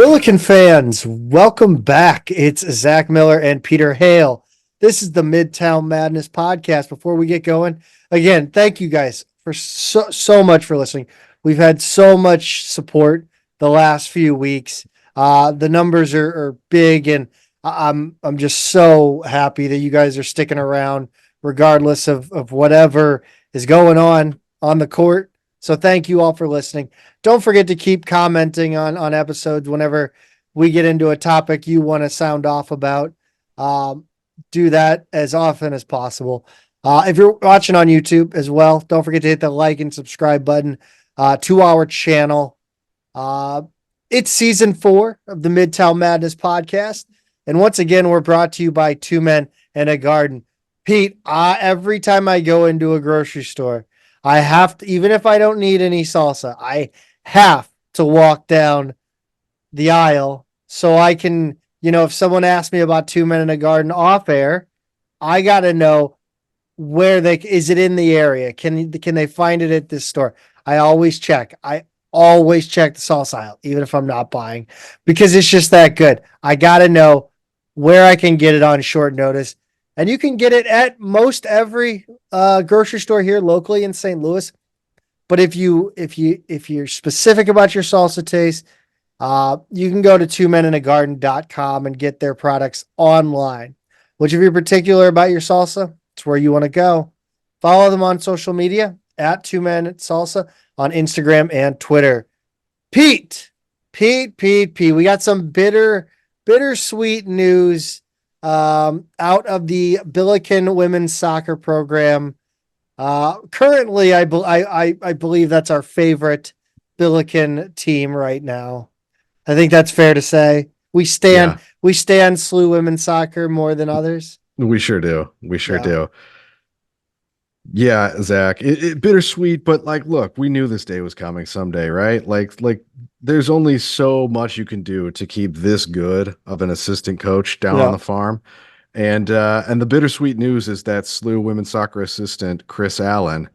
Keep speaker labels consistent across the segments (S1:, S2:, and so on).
S1: Billiken fans, welcome back. It's Zach Miller and Peter Hale. This is the Midtown Madness Podcast. Before we get going, again, thank you guys for so much for listening. We've had so much support the last few weeks. The numbers are big, and I'm just so happy that you guys are sticking around, regardless of whatever is going on the court. So thank you all for listening. Don't forget to keep commenting on episodes whenever we get into a topic you want to sound off about. Do that as often as possible. If you're watching on YouTube as well, don't forget to hit the like and subscribe button to our channel. It's season 4 of the Midtown Madness Podcast. And once again, we're brought to you by Two Men and a Garden. Pete, every time I go into a grocery store, I have to, even if I don't need any salsa, I have to walk down the aisle so I can, if someone asks me about Two Men in a Garden off air, I got to know is it in the area? Can they find it at this store? I always check. I always check the salsa aisle, even if I'm not buying, because it's just that good. I got to know where I can get it on short notice. And you can get it at most every grocery store here locally in St. Louis. But if you're specific about your salsa taste, you can go to twomeninAgarden.com and get their products online. Which, if you're particular about your salsa, it's where you want to go. Follow them on social media at Two Men Salsa on Instagram and Twitter. Pete, we got some bittersweet news out of the Billiken women's soccer program. Currently, I believe that's our favorite Billiken team right now. I think that's fair to say. We stand SLU women's soccer more than others.
S2: We sure do. Do. Yeah, Zach, it bittersweet, but look, we knew this day was coming someday, right? Like there's only so much you can do to keep this good of an assistant coach down on the farm. And the bittersweet news is that SLU women's soccer assistant Chris Allen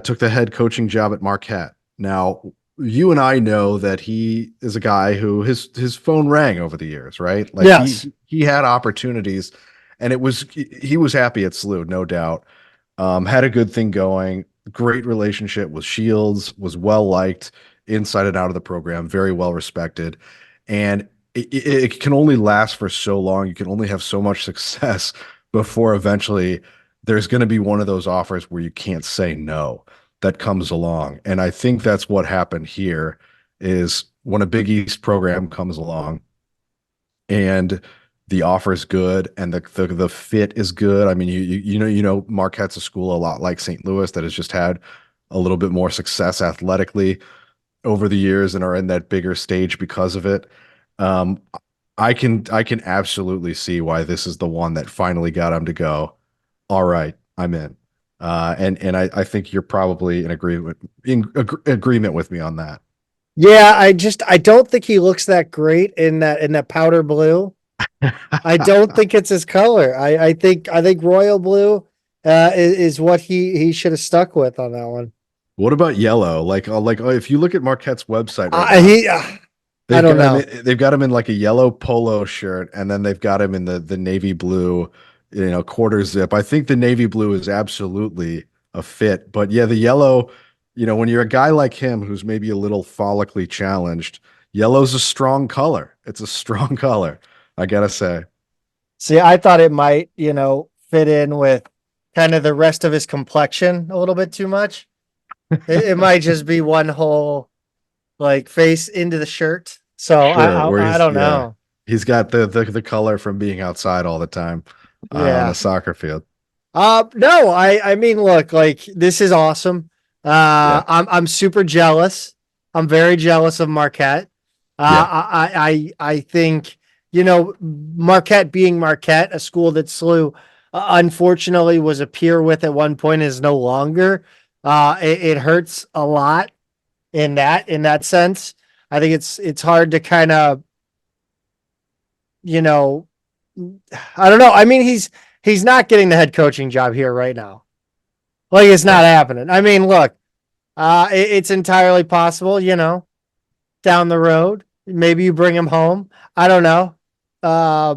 S2: took the head coaching job at Marquette. Now, you and I know that he is a guy who his phone rang over the years, right?
S1: Yes.
S2: He had opportunities, and he was happy at SLU, no doubt. Had a good thing going, great relationship with Shields, was well liked inside and out of the program, very well respected. And it can only last for so long. You can only have so much success before eventually there's going to be one of those offers where you can't say no that comes along. And I think that's what happened here is when a Big East program comes along and the offer is good and the fit is good. I mean, you know, Marquette's a school a lot like St. Louis that has just had a little bit more success athletically over the years and are in that bigger stage because of it. I can absolutely see why this is the one that finally got him to go, all right, I'm in. And I think you're probably in agreement with me on that.
S1: Yeah, I don't think he looks that great in that powder blue. I don't think it's his color. I think royal blue is what he should have stuck with on that one.
S2: What about yellow? If you look at Marquette's website
S1: right now, I don't know.
S2: They've got him in like a yellow polo shirt, and then they've got him in the navy blue, quarter zip. I think the navy blue is absolutely a fit, but yeah, the yellow, when you're a guy like him who's maybe a little follically challenged, yellow's a strong color. It's a strong color, I gotta say.
S1: See, I thought it might, fit in with kind of the rest of his complexion a little bit too much. It might just be one whole face into the shirt. So sure, I don't know.
S2: He's got the color from being outside all the time on the soccer field.
S1: No, I mean, look, this is awesome. I'm super jealous. I'm very jealous of Marquette. I think, Marquette being Marquette, a school that SLU unfortunately was a peer with at one point, is no longer. It hurts a lot in that sense. I think it's hard to kind of, I don't know. I mean, he's not getting the head coaching job here right now. It's not happening. I mean, look, it's entirely possible, down the road, Maybe you bring him home. I don't know. Uh,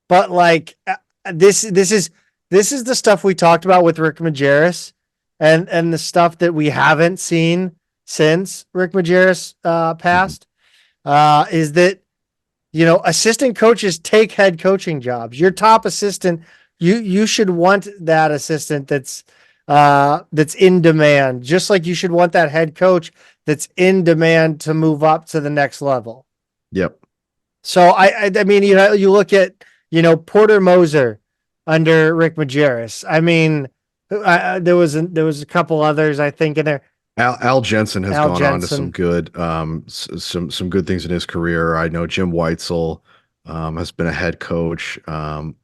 S1: but like this is the stuff we talked about with Rick Majerus, and the stuff that we haven't seen since Rick Majerus
S2: Mhm.
S1: passed. Is that assistant coaches take head coaching jobs. Your top assistant, you should want that assistant that's in demand, just like you should want that head coach that's in demand to move up to the next level.
S2: Yep.
S1: So I mean, you look at Porter Moser under Rick Majerus. I mean, there was a couple others I think in there.
S2: Al Jensen has
S1: Al
S2: gone on to
S1: Jensen.
S2: some good things in his career. I know Jim Weitzel has been a head coach.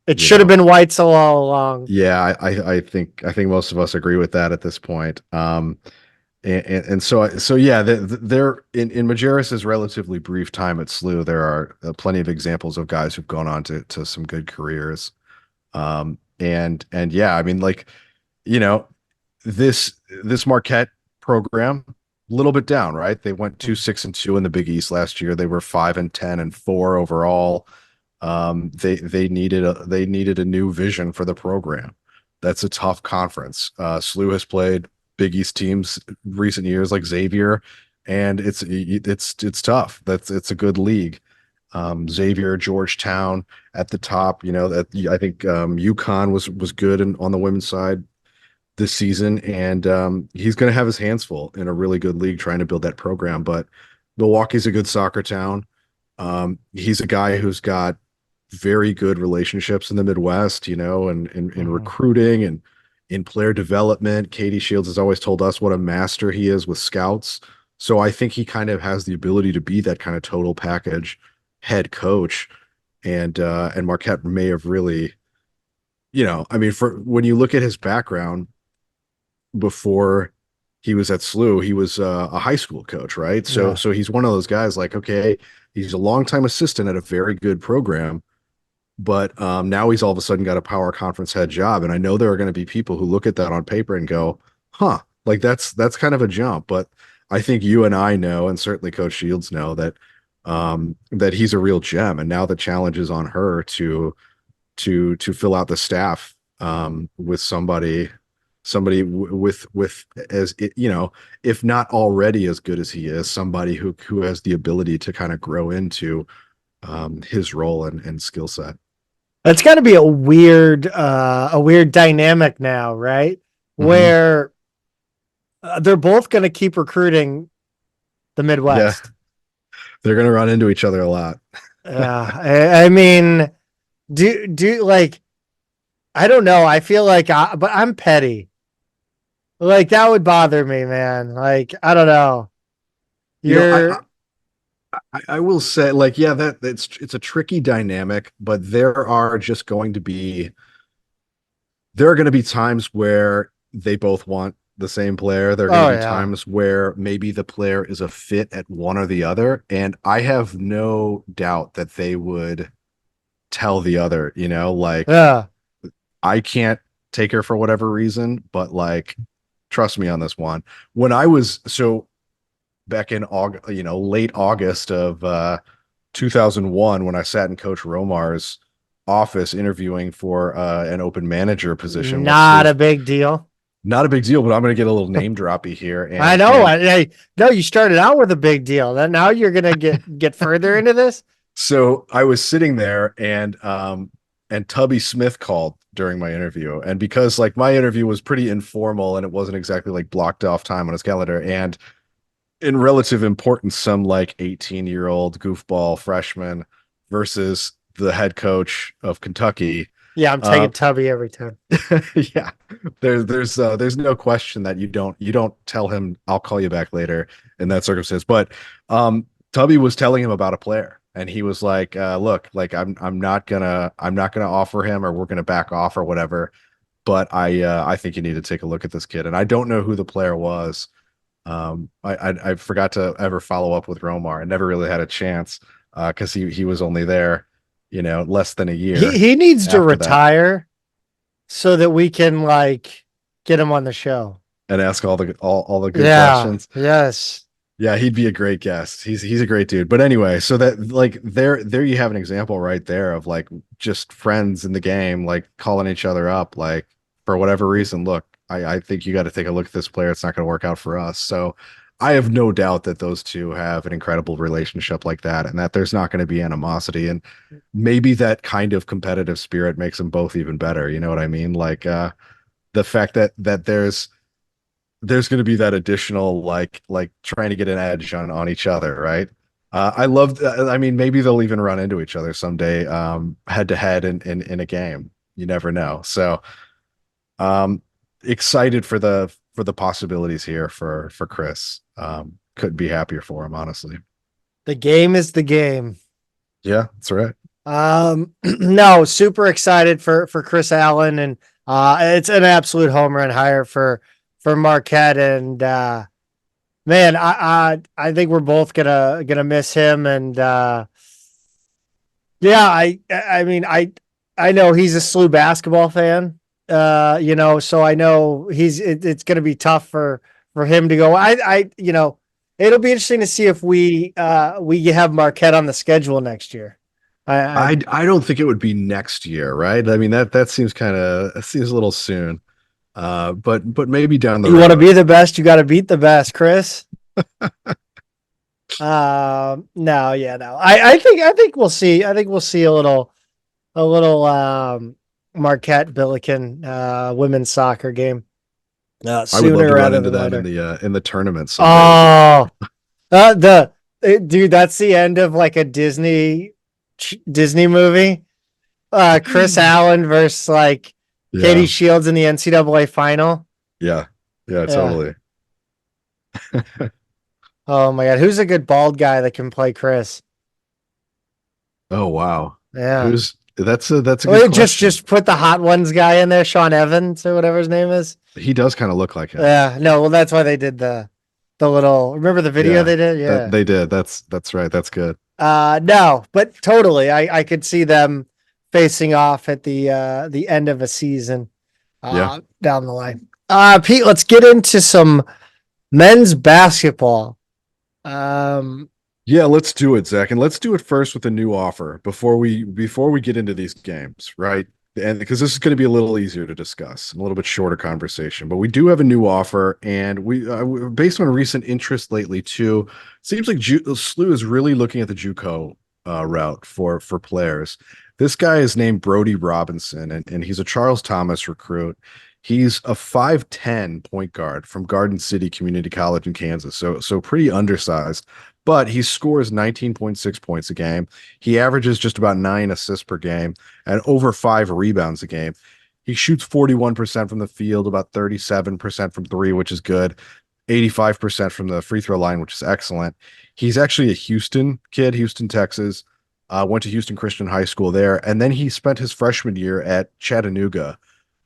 S1: It should have been Weitzel all along.
S2: Yeah, I think most of us agree with that at this point. And so yeah, there in Majerus's relatively brief time at SLU, there are plenty of examples of guys who've gone on to some good careers. And yeah, I mean, like, you know, this Marquette program, a little bit down, right? They went 2-6-2 in the Big East last year. They were 5-10-4 overall. They needed a new vision for the program. That's a tough conference. SLU has played Big East teams recent years like Xavier, and it's tough. It's a good league. Xavier, Georgetown at the top. That I think UConn was good on the women's side this season, and he's going to have his hands full in a really good league trying to build that program. But Milwaukee's a good soccer town. He's a guy who's got very good relationships in the Midwest, and in recruiting and in player development. Katie Shields has always told us what a master he is with scouts. So I think he kind of has the ability to be that kind of total package head coach. And Marquette may have really, I mean, for when you look at his background before he was at SLU, he was a high school coach, right? So
S1: Yeah.
S2: so he's one of those guys like, okay, he's a longtime assistant at a very good program, but now he's all of a sudden got a power conference head job. And I know there are going to be people who look at that on paper and go, huh, like that's kind of a jump. But I think you and I know, and certainly Coach Shields know that he's a real gem. And now the challenge is on her to fill out the staff with somebody with as if not already as good as he is, somebody who has the ability to kind of grow into his role and skill set.
S1: That's got to be a weird dynamic now, right? Where they're both going to keep recruiting the
S2: Yeah,
S1: Midwest.
S2: they're gonna run into each other a lot.
S1: I mean, do like, I don't know. I feel like, but I'm petty. Like that would bother me, man. Like I don't know.
S2: You know,
S1: You're
S2: I will say, like, yeah, it's a tricky dynamic, but there are going to be times where they both want the same player. There are going
S1: oh
S2: to be
S1: yeah.
S2: times where maybe the player is a fit at one or the other, and I have no doubt that they would tell the other, like,
S1: Yeah.
S2: I can't take her for whatever reason, but like, trust me on this one. When I was back in August, late August of 2001, when I sat in Coach Romar's office interviewing for an open manager position with
S1: Not
S2: SLU.
S1: a big deal.
S2: Not a big deal, but I'm going to get a little name droppy here. And
S1: I know. No, you started out with a big deal. Then now you're gonna get further into this.
S2: so I was sitting there, and Tubby Smith called during my interview, and because like my interview was pretty informal and it wasn't exactly like blocked off time on his calendar, and in relative importance, some like 18-year-old goofball freshman versus the head coach of Kentucky.
S1: Yeah, I'm taking Tubby every time.
S2: Yeah, there's no question that you don't tell him I'll call you back later in that circumstance. But Tubby was telling him about a player, and he was like, look, like I'm not gonna offer him, or we're gonna back off or whatever. But I think you need to take a look at this kid. And I don't know who the player was. I forgot to ever follow up with Romar. I never really had a chance because he was only there, less than a year.
S1: He needs to
S2: after that.
S1: retire so that we can like get him on the show.
S2: And ask all the good
S1: Yeah.
S2: questions.
S1: Yes.
S2: Yeah, he'd be a great guest. He's a great dude. But anyway, so that like there you have an example right there of like just friends in the game, like calling each other up, like for whatever reason, look, I think you got to take a look at this player. It's not going to work out for us. So I have no doubt that those two have an incredible relationship like that, and that there's not going to be animosity. And maybe that kind of competitive spirit makes them both even better. You know what I mean? Like the fact that there's going to be that additional like trying to get an edge on each other, right? I love. I mean, maybe they'll even run into each other someday, head to head in a game. You never know. So, um, excited for the possibilities here for Chris. Couldn't be happier for him, honestly.
S1: The game is the game.
S2: Yeah, that's right.
S1: No, super excited for Chris Allen, and it's an absolute home run hire for Marquette, and man, I think we're both gonna miss him, and yeah, I mean I know he's a SLU basketball fan, so I know it's gonna be tough for him to go. It'll be interesting to see if we have Marquette on the schedule next year.
S2: I don't think it would be next year, right? I mean that seems seems a little soon. But maybe down the
S1: You want to
S2: road.
S1: be the best, you got to beat the best, Chris. No, yeah, no. I think we'll see. I think we'll see a little Marquette Billiken women's soccer game
S2: I would love
S1: sooner
S2: to run
S1: rather
S2: into
S1: than
S2: them
S1: later.
S2: in the tournament someday as well.
S1: Oh, dude, that's the end of like a Disney movie. Chris Allen versus like Katie
S2: Yeah,
S1: Shields in the NCAA final.
S2: yeah, yeah,
S1: Yeah.
S2: totally.
S1: Oh my God, who's a good bald guy that can play Chris?
S2: Oh wow.
S1: Yeah.
S2: Who's that's a good
S1: Well, just
S2: question.
S1: just put the hot ones guy in there, Sean Evans or whatever his name is.
S2: He does kind of look like him.
S1: Yeah, no, well that's why they did the little, remember the video
S2: Yeah.
S1: they did?
S2: That
S1: Yeah.
S2: they did. That's right. That's good.
S1: No, but totally. I could see them facing off at the end of a season
S2: Yeah.
S1: down the line. Pete, let's get into some men's basketball. Um
S2: Yeah, let's do it, Zach. And let's do it first with a new offer before we get into these games, right? And because this is going to be a little easier to discuss, a little bit shorter conversation. But we do have a new offer, and based on recent interest lately too, seems like SLU is really looking at the JUCO route for players. This guy is named Brody Robinson, and he's a Charles Thomas recruit. He's a 5'10" point guard from Garden City Community College in Kansas, so pretty undersized, but he scores 19.6 points a game. He averages just about 9 assists per game and over 5 rebounds a game. He shoots 41% from the field, about 37% from three, which is good, 85% from the free throw line, which is excellent. He's actually a Houston kid, Houston, Texas. Went to Houston Christian High School there, and then he spent his freshman year at Chattanooga.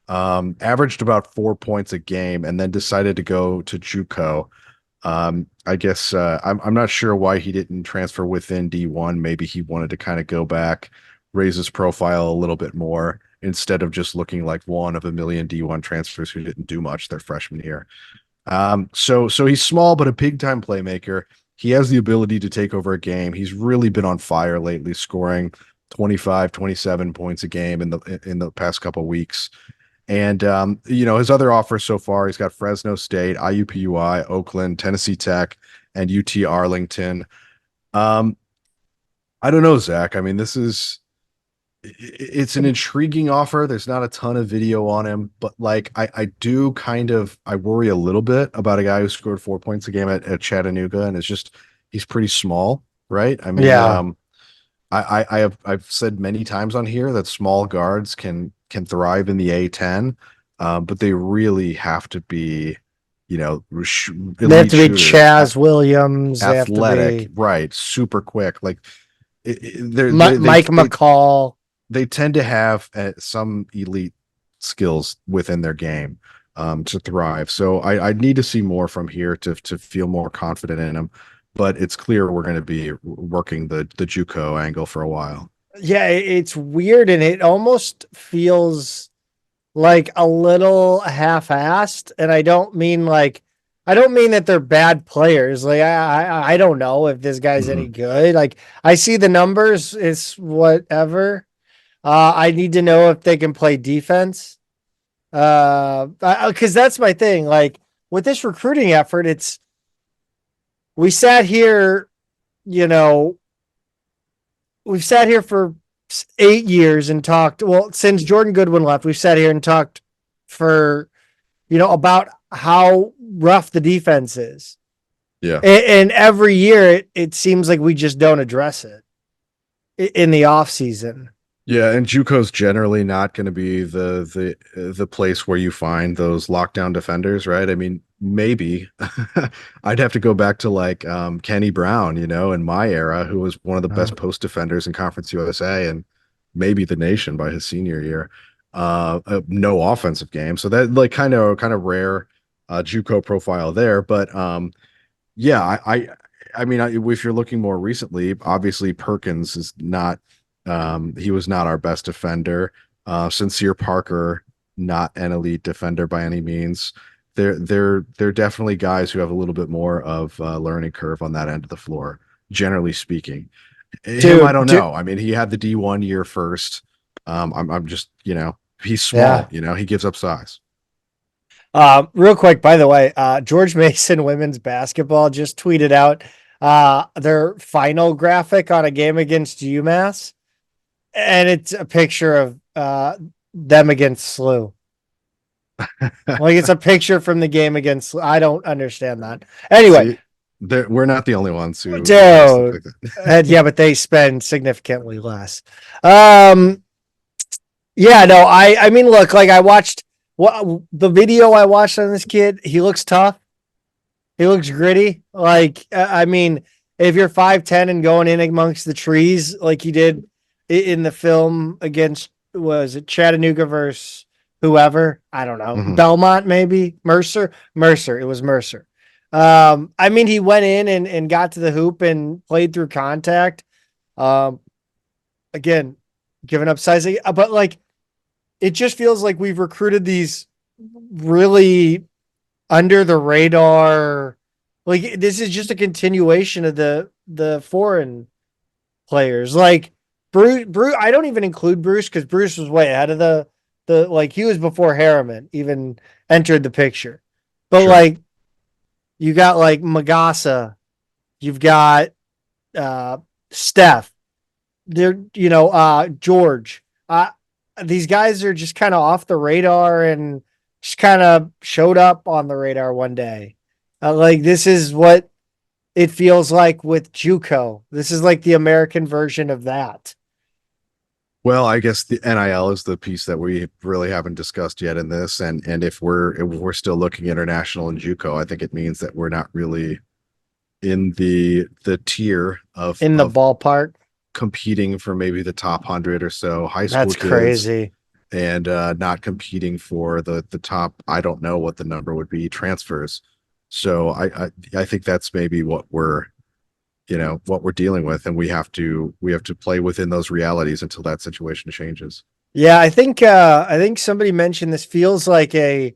S2: Averaged about 4 points a game, and then decided to go to JUCO. I guess I'm not sure why he didn't transfer within D1. Maybe he wanted to kind of go back, raise his profile a little bit more instead of just looking like one of a million D1 transfers who didn't do much their freshman year. So he's small but a big time playmaker. He has the ability to take over a game. He's really been on fire lately, scoring 25, 27 points a game in the past couple of weeks. And his other offers so far, he's got Fresno State, IUPUI, Oakland, Tennessee Tech, and UT Arlington. Um, I don't know, Zach. I mean, it's an intriguing offer. There's not a ton of video on him, but like I worry a little bit about a guy who scored 4 points a game at Chattanooga, and he's pretty small, right? I mean,
S1: yeah.
S2: I've said many times on here that small guards can thrive in the A10, but they really have to be,
S1: They have
S2: elite
S1: to be
S2: shooters,
S1: Chaz Williams, they have to
S2: athletic,
S1: be
S2: right? Super quick. Like they
S1: Mike McCall.
S2: they tend to have some elite skills within their game to thrive. So I need to see more from here to feel more confident in them. But it's clear we're going to be working the JUCO angle for a while.
S1: Yeah, it's weird, and it almost feels like a little half-assed, and I don't mean like I don't mean that they're bad players. Like I don't know if this guy's any good. Like I see the numbers, it's whatever. I need to know if they can play defense. Because that's my thing. Like with this recruiting effort, we sat here, you know, we've sat here for 8 years and talked. Well, since Jordan Goodwin left, we've sat here and talked for, about how rough the defense is.
S2: Yeah.
S1: And every year it seems like we just don't address it in the off season.
S2: Yeah, and JUCO's generally not going to be the place where you find those lockdown defenders, right? I mean, maybe I'd have to go back to like Kenny Brown, in my era, who was one of the best post defenders in Conference USA and maybe the nation by his senior year. No offensive game, so that like kind of rare JUCO profile there. But yeah, I mean, if you're looking more recently, obviously Perkins is not. He was not our best defender. Sincere Parker, not an elite defender by any means. They're definitely guys who have a little bit more of a learning curve on that end of the floor, generally speaking. Him, I don't know. I mean, he had the D1 year first. I'm just, he's small, he gives up size.
S1: Real quick, by the way, George Mason women's basketball just tweeted out their final graphic on a game against UMass. And it's a picture of them against SLU. Like it's a picture from the game against SLU. I don't understand that. Anyway,
S2: we're not the only ones who.
S1: Yeah, but they spend significantly less. Yeah, no, I mean, look, like I watched the video I watched on this kid. He looks tough. He looks gritty. Like, I mean, if you're 5'10" and going in amongst the trees like he did in the film against, was it Chattanooga versus whoever? I don't know. Belmont, maybe Mercer. It was Mercer. I mean, he went in and got to the hoop and played through contact. Again, giving up sizing, but like, it just feels like we've recruited these really under the radar. Like this is just a continuation of the foreign players. Like, Bruce, I don't even include Bruce because Bruce was way ahead of the like he was before Harriman even entered the picture. But like you got like Magassa, you've got Steph, George. These guys are just kind of off the radar and just kind of showed up on the radar one day. Like this is what it feels like with JUCO. This is like the American version of that.
S2: Well, I guess the NIL is the piece that we really haven't discussed yet in this, and if we're still looking international in JUCO, I think it means that we're not really in the tier of
S1: the ballpark
S2: competing for maybe the top 100 or so high school.
S1: That's crazy,
S2: and not competing for the top. I don't know what the number would be transfers. So I think that's maybe what we're dealing with, and we have to play within those realities until that situation changes.
S1: Yeah, I think somebody mentioned this feels like the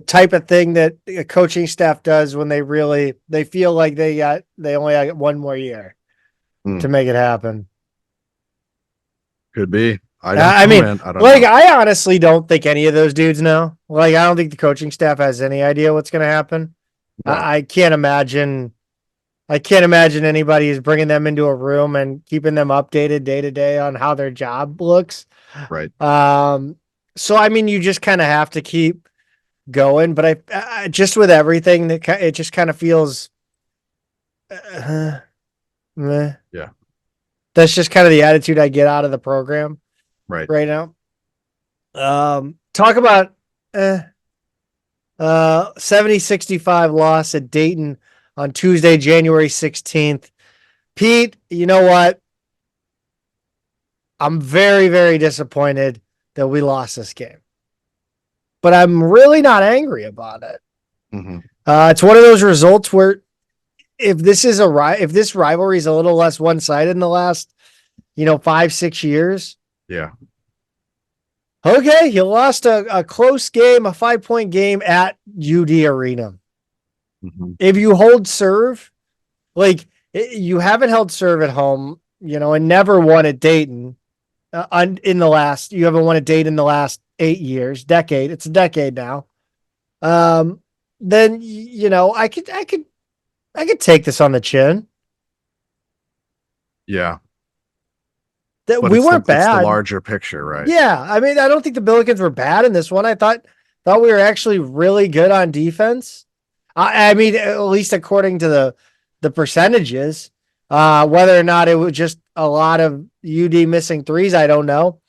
S1: type of thing that a coaching staff does when they feel like they only got one more year to make it happen.
S2: Could be.
S1: I honestly don't think any of those dudes know. Like, I don't think the coaching staff has any idea what's going to happen. No. I can't imagine anybody is bringing them into a room and keeping them updated day to day on how their job looks.
S2: Right.
S1: So, I mean, you just kind of have to keep going, but I just with everything that it just kind of feels, meh.
S2: Yeah.
S1: That's just kind of the attitude I get out of the program right now. Talk about 70-65 loss at Dayton on Tuesday, January 16th. Pete, you know what? I'm very, very disappointed that we lost this game, but I'm really not angry about it. It's one of those results where if this rivalry is a little less one-sided in the last, 5-6 years.
S2: Yeah.
S1: Okay, you lost a close game, a 5-point game at UD Arena.
S2: Mm-hmm.
S1: If you hold serve, like you haven't held serve at home, and never won at Dayton in the last. You haven't won a Dayton in the last 8 years, decade. It's a decade now. Then I could take this on the chin.
S2: Yeah,
S1: That
S2: but
S1: we weren't
S2: it's the
S1: bad.
S2: larger picture, right?
S1: Yeah, I mean, I don't think the Billikens were bad in this one. I thought we were actually really good on defense. I mean, at least according to the percentages. Whether or not it was just a lot of UD missing threes, I don't know.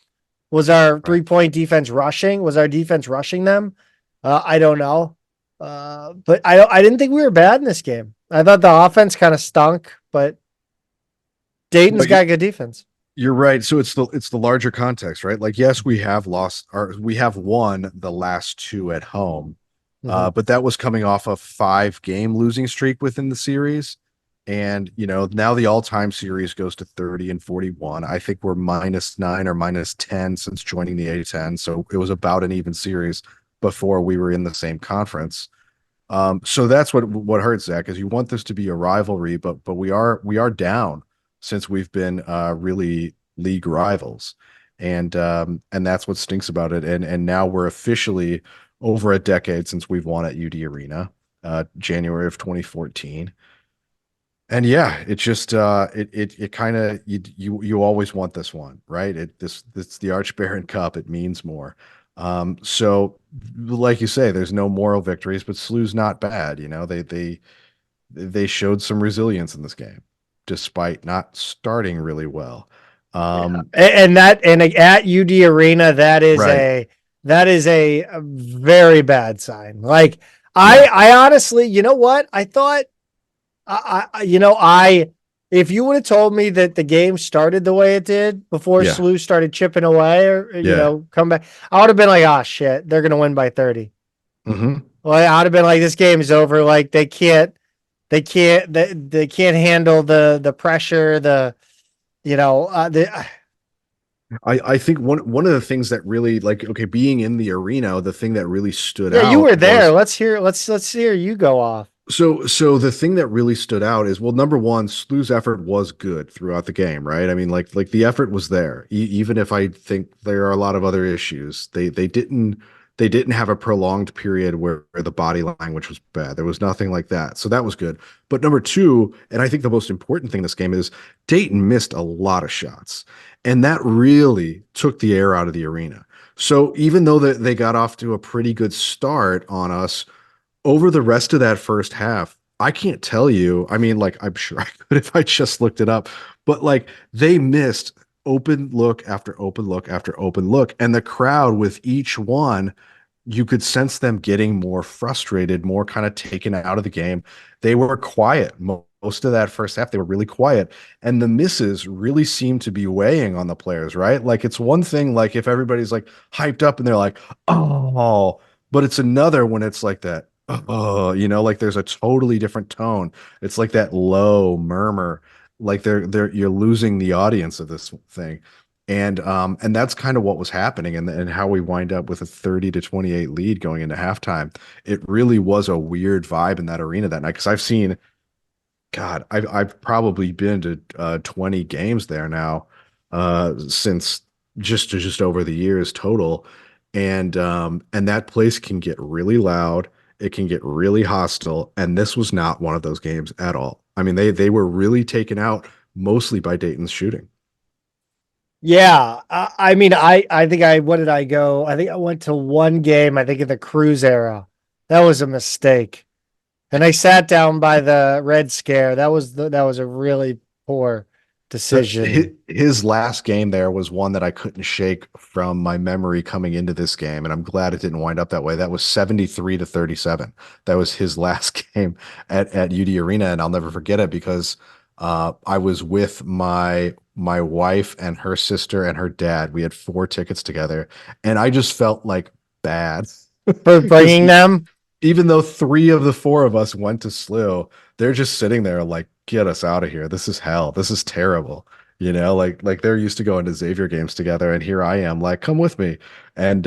S1: Was our
S2: Right.
S1: 3-point defense rushing? Was our defense rushing them? I don't know. But I didn't think we were bad in this game. I thought the offense kind of stunk, but Dayton's
S2: But
S1: got good defense.
S2: you're right. So it's the larger context, right? Like, yes, we have won the last two at home.
S1: Mm-hmm.
S2: But that was coming off a 5-game losing streak within the series. And, now the all-time series goes to 30 and 41. I think we're -9 or -10 since joining the A10. So it was about an even series before we were in the same conference. So that's what hurts, Zach, is you want this to be a rivalry, but we are down since we've been really league rivals. And that's what stinks about it. And now we're officially over a decade since we've won at UD Arena, January of 2014. And yeah, it just it kind of you always want this one, right? It's the Arch Baron Cup. It means more. So like you say, there's no moral victories, but SLU's not bad. They showed some resilience in this game, despite not starting really well.
S1: And at UD Arena,
S2: Right.
S1: that is a very bad sign. Like
S2: Yeah.
S1: I honestly, you know what? I thought I if you would have told me that the game started the way it did before
S2: Yeah.
S1: SLU started chipping away or
S2: Yeah.
S1: come back, I would have been like, oh shit, they're gonna win by 30.
S2: Hmm.
S1: Well, I would have been like, this game is over. Like they can't handle the pressure, the
S2: I think one of the things that really, like, okay, being in the arena, the thing that really stood
S1: yeah, you were
S2: out
S1: there.
S2: was
S1: Let's hear you go off.
S2: so the thing that really stood out is, well, number one, SLU's effort was good throughout the game, right? I mean, like the effort was there, even if I think there are a lot of other issues. They didn't have a prolonged period where the body language was bad. There was nothing like that, so that was good. But number two, and I think the most important thing in this game is Dayton missed a lot of shots, and that really took the air out of the arena. So even though they got off to a pretty good start on us over the rest of that first half, I can't tell you. I mean, like, I'm sure I could if I just looked it up, but like they missed open look after open look after open look. And the crowd with each one, you could sense them getting more frustrated, more kind of taken out of the game. They were quiet. Most of that first half, they were really quiet. And the misses really seem to be weighing on the players, right? Like, it's one thing, like, if everybody's like hyped up and they're like, oh, but it's another when it's like that. Oh, like there's a totally different tone. It's like that low murmur, like you're losing the audience of this thing. And that's kind of what was happening, and how we wind up with a 30-28 lead going into halftime. It really was a weird vibe in that arena that night, because I've seen, God, I've probably been to 20 games there now, since just over the years total. And that place can get really loud, it can get really hostile, and this was not one of those games at all. I mean, they were really taken out mostly by Dayton's shooting.
S1: Yeah, I mean, I think what did I go? I think I went to one game. I think in the Cruise era, that was a mistake. And I sat down by the Red Scare. That was a really poor decision.
S2: His last game there was one that I couldn't shake from my memory coming into this game, and I'm glad it didn't wind up that way. That was 73-37. That was his last game at UD Arena, and I'll never forget it because I was with my wife and her sister and her dad. We had 4 tickets together, and I just felt like bad
S1: For
S2: because
S1: bringing them.
S2: even though 3 of the 4 of us went to SLU, they're just sitting there like, get us out of here. This is hell. This is terrible. like they're used to going to Xavier games together, and here I am, like, come with me, and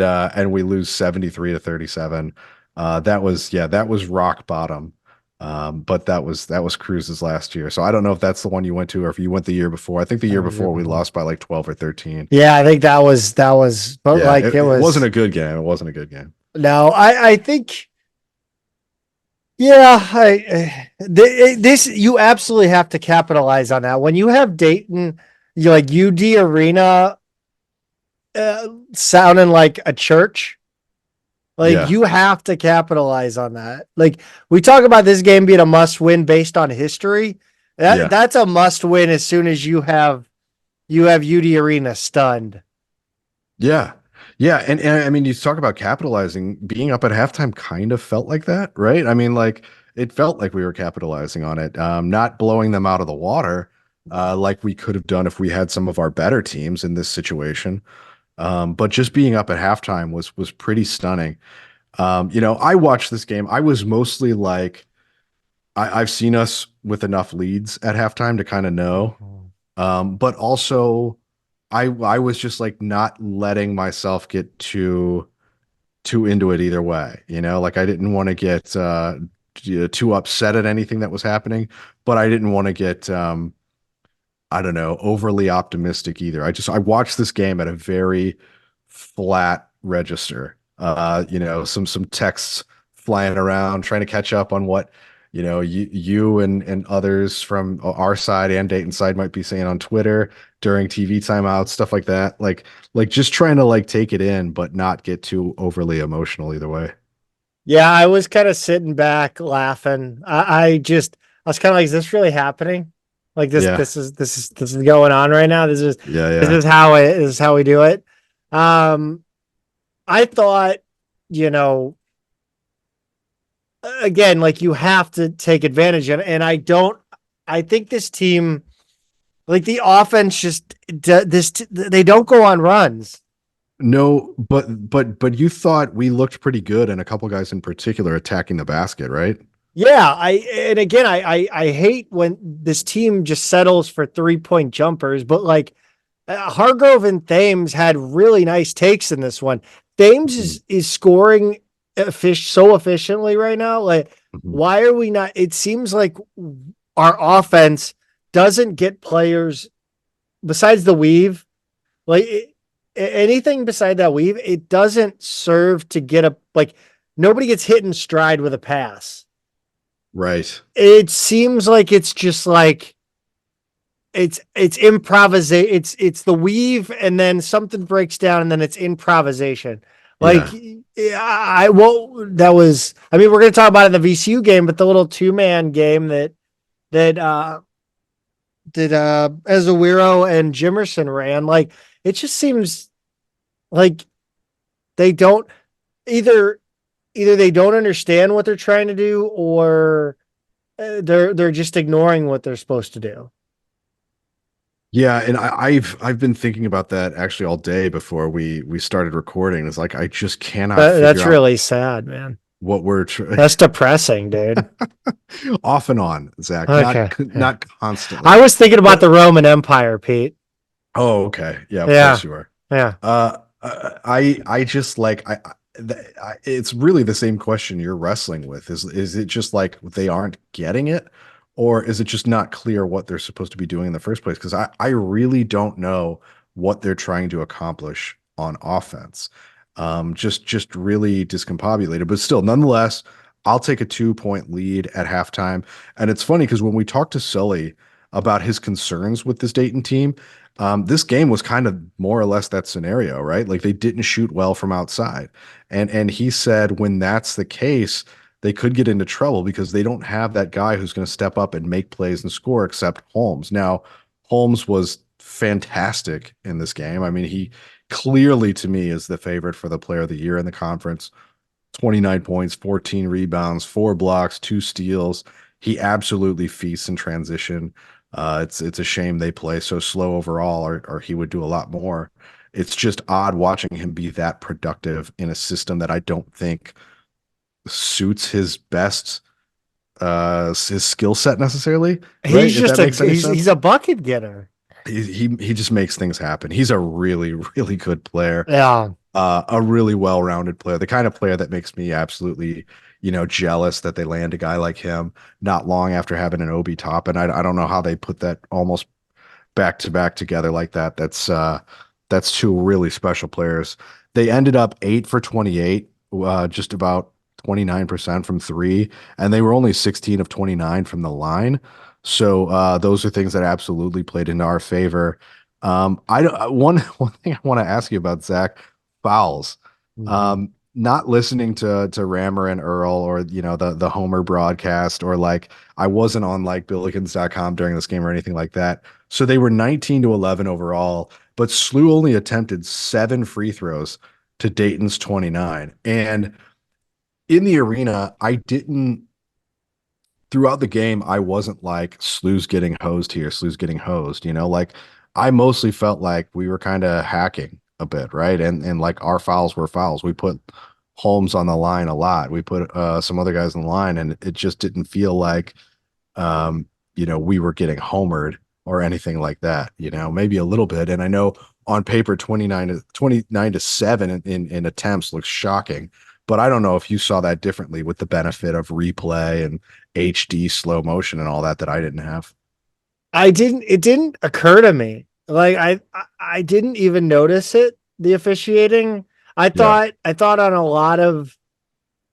S2: we lose 73-37. That was rock bottom. But that was Cruz's last year. So I don't know if that's the one you went to or if you went the year before. I think the year before we lost by like 12 or 13.
S1: Yeah, I think that was, but
S2: Yeah,
S1: like
S2: it
S1: was
S2: wasn't a good game. It wasn't a good game.
S1: no, I think, yeah, this you absolutely have to capitalize on that when you have Dayton, you like UD Arena, sounding like a church. Like
S2: Yeah,
S1: you have to capitalize on that. Like we talk about this game being a must win based on history.
S2: yeah.
S1: That's a must win as soon as you have UD Arena stunned.
S2: Yeah. Yeah. And I mean, you talk about capitalizing, being up at halftime kind of felt like that, right? I mean, like it felt like we were capitalizing on it, not blowing them out of the water, like we could have done if we had some of our better teams in this situation. But just being up at halftime was pretty stunning. I watched this game. I was mostly like, I've seen us with enough leads at halftime to kind of know. But also I was just like not letting myself get too into it either way. Like I didn't want to get too upset at anything that was happening, but I didn't want to get I don't know, overly optimistic either. I watched this game at a very flat register. Some texts flying around, trying to catch up on what you and others from our side and Dayton side might be saying on Twitter during TV timeouts, stuff like that. Like just trying to like take it in, but not get too overly emotional either way.
S1: Yeah, I was kind of sitting back laughing. I was kind of like, is this really happening? Like this,
S2: Yeah,
S1: this is going on right now.
S2: yeah,
S1: This
S2: yeah.
S1: is how we do it. Um, I thought, you know, again, like you have to take advantage of it. And I think this team, like the offense just, they don't go on runs.
S2: No, but you thought we looked pretty good, and a couple guys in particular attacking the basket, right?
S1: Yeah, and again, I hate when this team just settles for 3-point jumpers, but like Hargrove and Thames had really nice takes in this one. Thames
S2: Mhm,
S1: is scoring so efficiently right now. Like,
S2: mhm.
S1: why are we not? It seems like our offense doesn't get players besides the weave. Like anything beside that weave, it doesn't serve to get a like. Nobody gets hit in stride with a pass.
S2: Right.
S1: It seems like it's just like it's improvisation. It's the weave, and then something breaks down, and then it's improvisation. Like
S2: Yeah.
S1: that was. I mean, we're gonna talk about it in the VCU game, but the little 2-man game that Ezewiro and Jimerson ran, like it just seems like they don't either either they don't understand what they're trying to do, or they're just ignoring what they're supposed to do.
S2: Yeah, and I've been thinking about that actually all day before we started recording. It's like I just cannot
S1: That's
S2: figure out
S1: really sad, man.
S2: what we're
S1: That's depressing, dude.
S2: off and on, Zach, not
S1: Okay. Yeah.
S2: not constantly.
S1: I was thinking about
S2: But
S1: the Roman Empire, Pete.
S2: oh, okay. Yeah, of
S1: Yeah.
S2: course you are.
S1: Yeah.
S2: I just like it's really the same question you're wrestling with. Is it just like they aren't getting it, or is it just not clear what they're supposed to be doing in the first place? Because I really don't know what they're trying to accomplish on offense. Just really discombobulated, but still, nonetheless, I'll take a 2-point lead at halftime. And it's funny because when we talked to Sully about his concerns with this Dayton team, this game was kind of more or less that scenario, right? Like they didn't shoot well from outside. And he said when that's the case, they could get into trouble because they don't have that guy who's going to step up and make plays and score except Holmes. Now, Holmes was fantastic in this game. I mean, he clearly to me is the favorite for the player of the year in the conference. 29 points, 14 rebounds, 4 blocks, 2 steals. He absolutely feasts in transition. It's a shame they play so slow overall, or he would do a lot more. It's just odd watching him be that productive in a system that I don't think suits his skill set necessarily, right? If that makes any
S1: He's
S2: sense.
S1: a bucket getter.
S2: he just makes things happen. He's a really, really good player.
S1: Yeah.
S2: A really well-rounded player, the kind of player that makes me absolutely, jealous that they land a guy like him not long after having an Obi top. And I don't know how they put that almost back to back together like that. That's two really special players. They ended up 8 for 28, just about 29% from three, and they were only 16 of 29 from the line. So those are things that absolutely played into our favor. I don't, one thing I want to ask you about, Zach, fouls.
S1: Mhm.
S2: Not listening to Rammer and Earl, or the Homer broadcast, or like I wasn't on like Billikens.com during this game or anything like that. So they were 19 to 11 overall, but SLU only attempted 7 free throws to Dayton's 29. And in the arena, I didn't throughout the game, I wasn't like SLU's getting hosed here, SLU's getting hosed, like I mostly felt like we were kind of hacking a bit, right? And like our fouls were fouls. We put Holmes on the line a lot. We put some other guys on the line, and it just didn't feel like we were getting homered or anything like that, maybe a little bit. And I know on paper 29 to 7 in attempts looks shocking, but I don't know if you saw that differently with the benefit of replay and HD slow motion and all that I didn't have.
S1: It didn't occur to me. Like I didn't even notice it, the officiating.
S2: Yeah,
S1: I thought on a lot of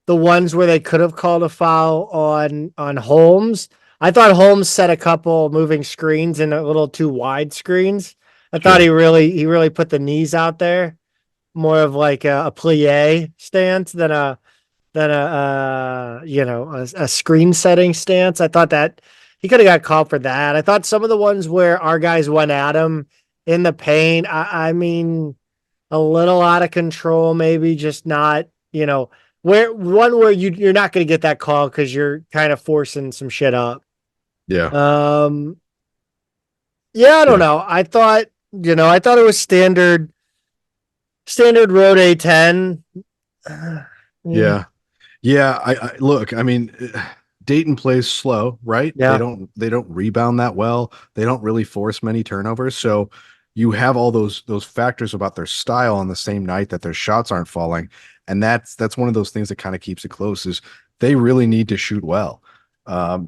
S1: the ones where they could have called a foul on Holmes. I thought Holmes set a couple moving screens and a little too wide screens. I thought
S2: sure.
S1: he really put the knees out there, more of like a plie stance than a screen setting stance. I thought that he could have got called for that. I thought some of the ones where our guys went at him in the paint, I mean, a little out of control, maybe just not, where you're not going to get that call because you're kind of forcing some shit up.
S2: Yeah,
S1: Um, yeah, I don't
S2: yeah,
S1: know. I thought it was standard road A10. Yeah.
S2: yeah. Yeah, I look, I mean, Dayton plays slow, right? They
S1: Yeah.
S2: don't rebound that well. They don't really force many turnovers. So you have all those factors about their style on the same night that their shots aren't falling. And that's one of those things that kind of keeps it close is they really need to shoot well.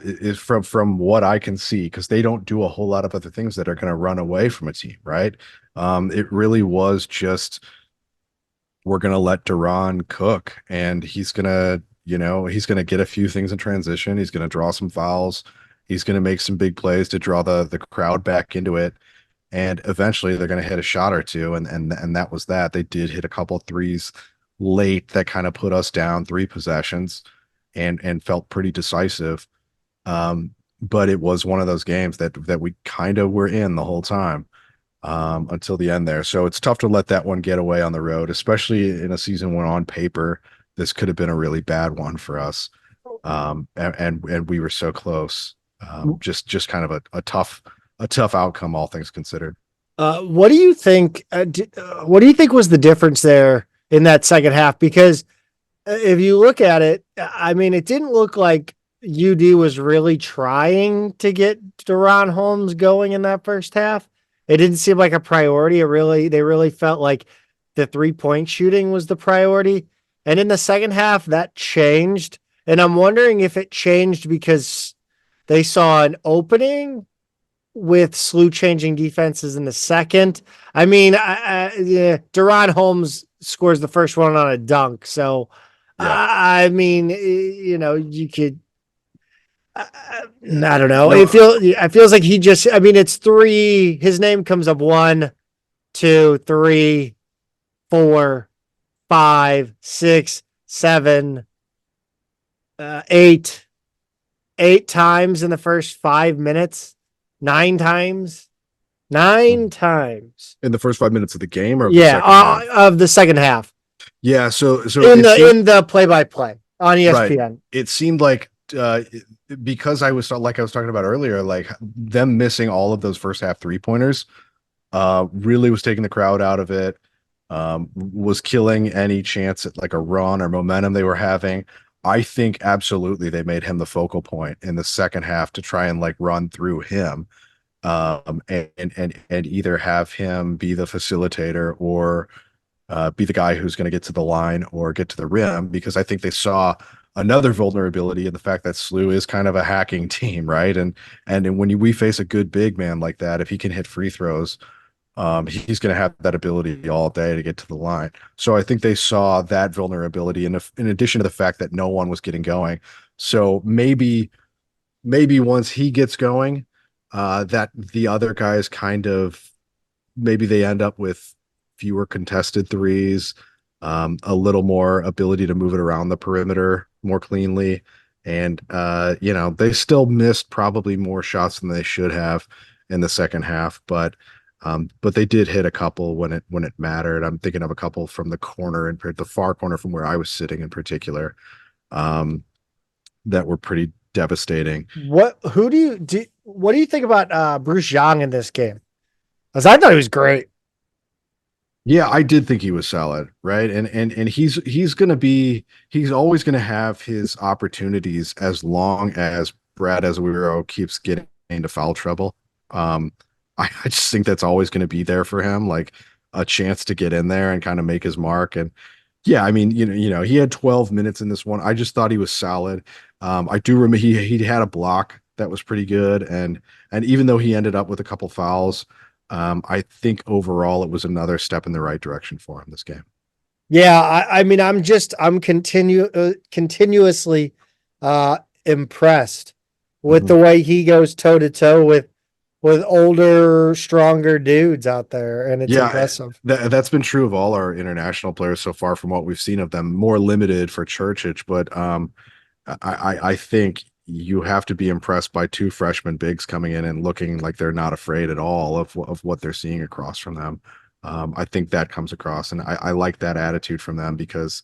S2: Is from what I can see, because they don't do a whole lot of other things that are going to run away from a team, right? It really was just we're going to let Duran cook, and he's going to get a few things in transition. He's going to draw some fouls. He's going to make some big plays to draw the crowd back into it. And eventually they're going to hit a shot or two. And that was that. They did hit a couple threes late that kind of put us down 3 possessions and felt pretty decisive. But it was one of those games that we kind of were in the whole time until the end there. So it's tough to let that one get away on the road, especially in a season when on paper this could have been a really bad one for us. And we were so close. Just kind of a tough outcome, all things considered.
S1: What do you think? What do you think was the difference there in that second half? Because if you look at it, I mean, it didn't look like UD was really trying to get Duran Holmes going in that first half. It didn't seem like a priority. They really felt like the 3-point shooting was the priority. And in the second half, that changed. And I'm wondering if it changed because they saw an opening with SLU changing defenses in the second. I mean, yeah, Duran Holmes scores the first one on a dunk. So,
S2: Yeah.
S1: I mean, you could. I don't know.
S2: No,
S1: It feels like he just. I mean, it's three. His name comes up 1, 2, 3, 4, 5, 6, 7, 8 times in the first 5 minutes. 9 times. 9 times.
S2: in the first 5 minutes of the game or of the
S1: Yeah,
S2: second half.
S1: of the second half
S2: Yeah. So
S1: in
S2: it seemed
S1: in the play by play on
S2: right.
S1: ESPN.
S2: It seemed like because I was like I was talking about earlier, like them missing all of those first half 3-pointers really was taking the crowd out of it, was killing any chance at like a run or momentum they were having. I think absolutely they made him the focal point in the second half to try and like run through him. and either have him be the facilitator or be the guy who's going to get to the line or get to the rim, because I think they saw another vulnerability in the fact that SLU is kind of a hacking team, right? And when we face a good big man like that, if he can hit free throws, he's going to have that ability all day to get to the line. So I think they saw that vulnerability in addition to the fact that no one was getting going. So maybe once he gets going, that the other guys kind of maybe they end up with fewer contested threes, a little more ability to move it around the perimeter more cleanly. And they still missed probably more shots than they should have in the second half, but they did hit a couple when it mattered. I'm thinking of a couple from the corner and the far corner from where I was sitting in particular, that were pretty devastating.
S1: What do you think about Bruce Young in this game? Because I thought he was great.
S2: Yeah, I did think he was solid, right? And he's always gonna have his opportunities as long as Brad Azuero keeps getting into foul trouble. Um, I just think that's always gonna be there for him, like a chance to get in there and kind of make his mark. And yeah, I mean, he had 12 minutes in this one. I just thought he was solid. I do remember he had a block that was pretty good, and even though he ended up with a couple fouls, I think overall it was another step in the right direction for him this game.
S1: Yeah, I mean, I'm continuously impressed with
S2: Mhm.
S1: the way he goes toe to toe with older, stronger dudes out there, and it's
S2: Yeah,
S1: impressive.
S2: that's been true of all our international players so far from what we've seen of them. More limited for Churchich, but I think you have to be impressed by two freshman bigs coming in and looking like they're not afraid at all of what they're seeing across from them. I think that comes across, and I like that attitude from them because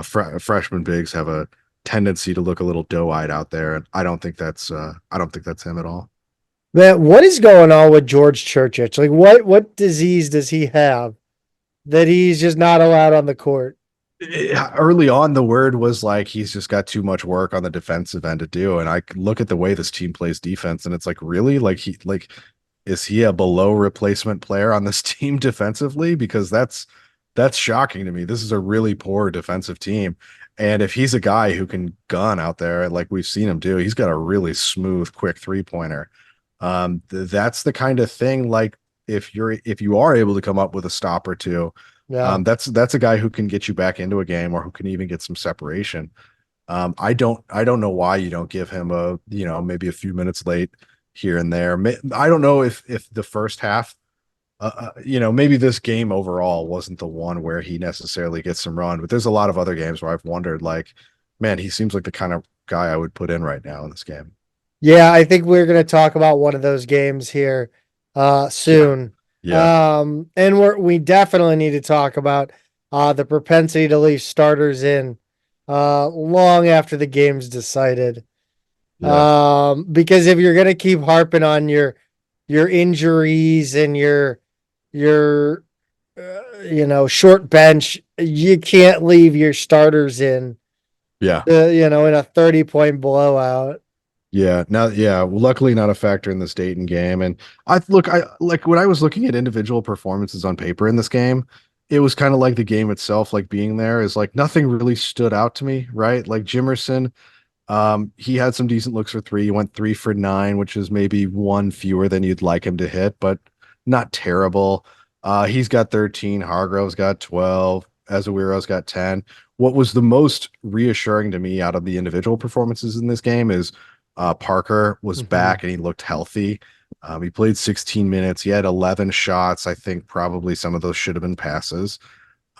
S2: freshman bigs have a tendency to look a little doe-eyed out there, and I don't think that's him at all.
S1: Man, what is going on with George Churchich? Like, what disease does he have that he's just not allowed on the court?
S2: Early on, the word was like he's just got too much work on the defensive end to do, and I look at the way this team plays defense, and it's like, really, is he a below replacement player on this team defensively? Because that's shocking to me. This is a really poor defensive team, and if he's a guy who can gun out there like we've seen him do, he's got a really smooth, quick 3-pointer. That's the kind of thing, like if you are able to come up with a stop or two,
S1: Yeah.
S2: that's a guy who can get you back into a game or who can even get some separation. I don't know why you don't give him maybe a few minutes late here and there. I don't know if the first half, maybe this game overall wasn't the one where he necessarily gets some run, but there's a lot of other games where I've wondered, like, man, he seems like the kind of guy I would put in right now in this game.
S1: Yeah, I think we're gonna talk about one of those games here
S2: Yeah.
S1: soon.
S2: Yeah.
S1: And we definitely need to talk about the propensity to leave starters in long after the game's decided.
S2: Yeah.
S1: Because if you're gonna keep harping on your injuries and your short bench, you can't leave your starters in
S2: Yeah.
S1: in a 30-point blowout.
S2: Yeah, now, yeah, well, luckily not a factor in this Dayton game. And I like when I was looking at individual performances on paper in this game, it was kind of like the game itself, like being there is like nothing really stood out to me, right? Like Jimerson, he had some decent looks for three. He went 3 for 9, which is maybe one fewer than you'd like him to hit, but not terrible. He's got 13, Hargrove's got 12, Azuero's got 10. What was the most reassuring to me out of the individual performances in this game is Parker was
S1: Mhm.
S2: back and he looked healthy. He played 16 minutes. He had 11 shots. I think probably some of those should have been passes.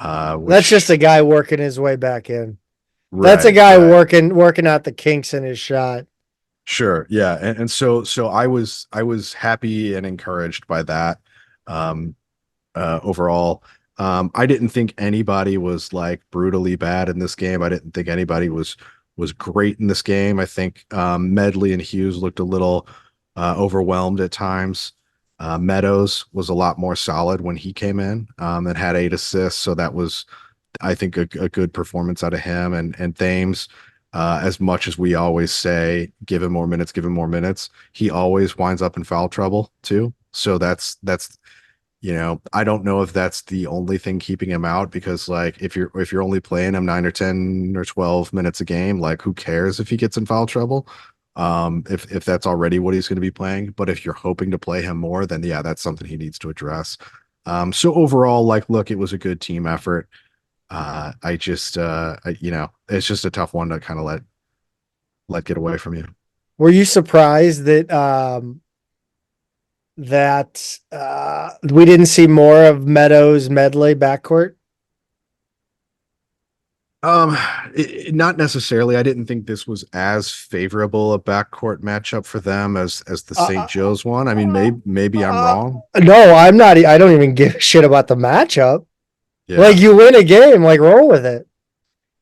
S1: That's just
S2: Which
S1: a guy working his way back in. That's a
S2: right,
S1: guy
S2: right,
S1: working out the kinks in his shot.
S2: sure, yeah, and so I was happy and encouraged by that. Um, overall, I didn't think anybody was like brutally bad in this game. I didn't think anybody was great in this game. I think Medley and Hughes looked a little overwhelmed at times. Meadows was a lot more solid when he came in and had 8 assists. So that was, I think, a good performance out of him. And Thames, As much as we always say, give him more minutes, give him more minutes, he always winds up in foul trouble too. So that's I don't know if that's the only thing keeping him out, because like if you're only playing him 9 or 10 or 12 minutes a game, like who cares if he gets in foul trouble? If that's already what he's going to be playing. But if you're hoping to play him more, then yeah, that's something he needs to address. So overall, like, look, it was a good team effort. It's just a tough one to kind of let get away from you.
S1: Were you surprised that we didn't see more of Meadows Medley backcourt?
S2: Not necessarily. I didn't think this was as favorable a backcourt matchup for them as the St. Joe's one. I mean, maybe I'm wrong.
S1: No, I'm not. I don't even give a shit about the matchup.
S2: Yeah.
S1: Like, you win a game, like, roll with it.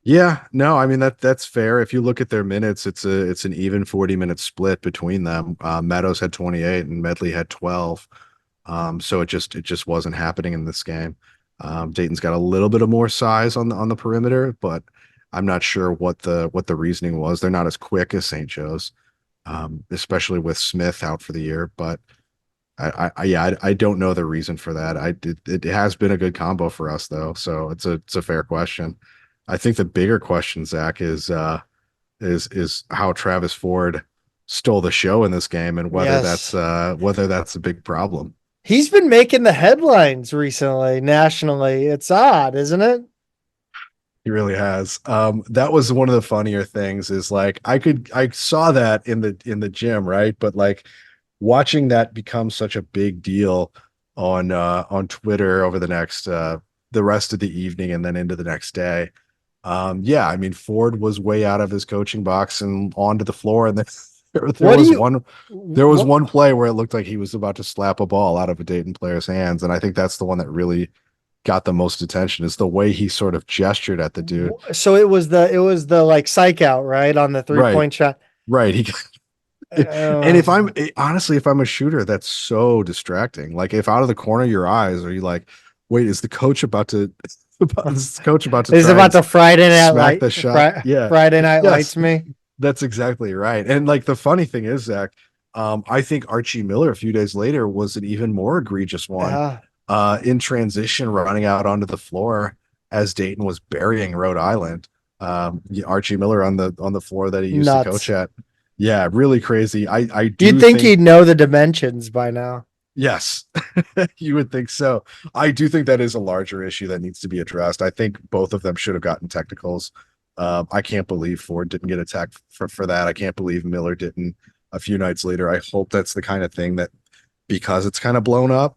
S2: Yeah, no, I mean that's fair. If you look at their minutes, it's an even 40-minute split between them. Meadows had 28 and Medley had 12. So it just wasn't happening in this game. Dayton's got a little bit of more size on the perimeter, but I'm not sure what the reasoning was. They're not as quick as St. Joe's, especially with Smith out for the year. But I don't know the reason for that. It has been a good combo for us though, so it's a fair question. I think the bigger question, Zach, is how Travis Ford stole the show in this game, and whether
S1: Yes.
S2: that's a big problem.
S1: He's been making the headlines recently, nationally. It's odd, isn't it?
S2: He really has. That was one of the funnier things, is like I saw that in the gym, right? But like watching that become such a big deal on Twitter over the rest of the evening and then into the next day. Yeah, I mean, Ford was way out of his coaching box and onto the floor, and there was one play where it looked like he was about to slap a ball out of a Dayton player's hands, and I think that's the one that really got the most attention, is the way he sort of gestured at the dude.
S1: So it was the like psych out, right, on the 3-point shot.
S2: Right. And if I'm a shooter, that's so distracting. Like, if out of the corner of your eyes, are you like, wait, is the coach about to
S1: Is about to Friday night light
S2: the shot?
S1: Friday night lights me.
S2: That's exactly right. And like the funny thing is, Zach, I think Archie Miller a few days later was an even more egregious one. In transition, running out onto the floor as Dayton was burying Rhode Island. Archie Miller on the floor that he used to coach at. Yeah, really crazy. I do
S1: You'd think he'd know the dimensions by now.
S2: Yes, you would think so. I do think that is a larger issue that needs to be addressed. I think both of them should have gotten technicals. I can't believe Ford didn't get attacked for that. I can't believe Miller didn't a few nights later. I hope that's the kind of thing that, because it's kind of blown up,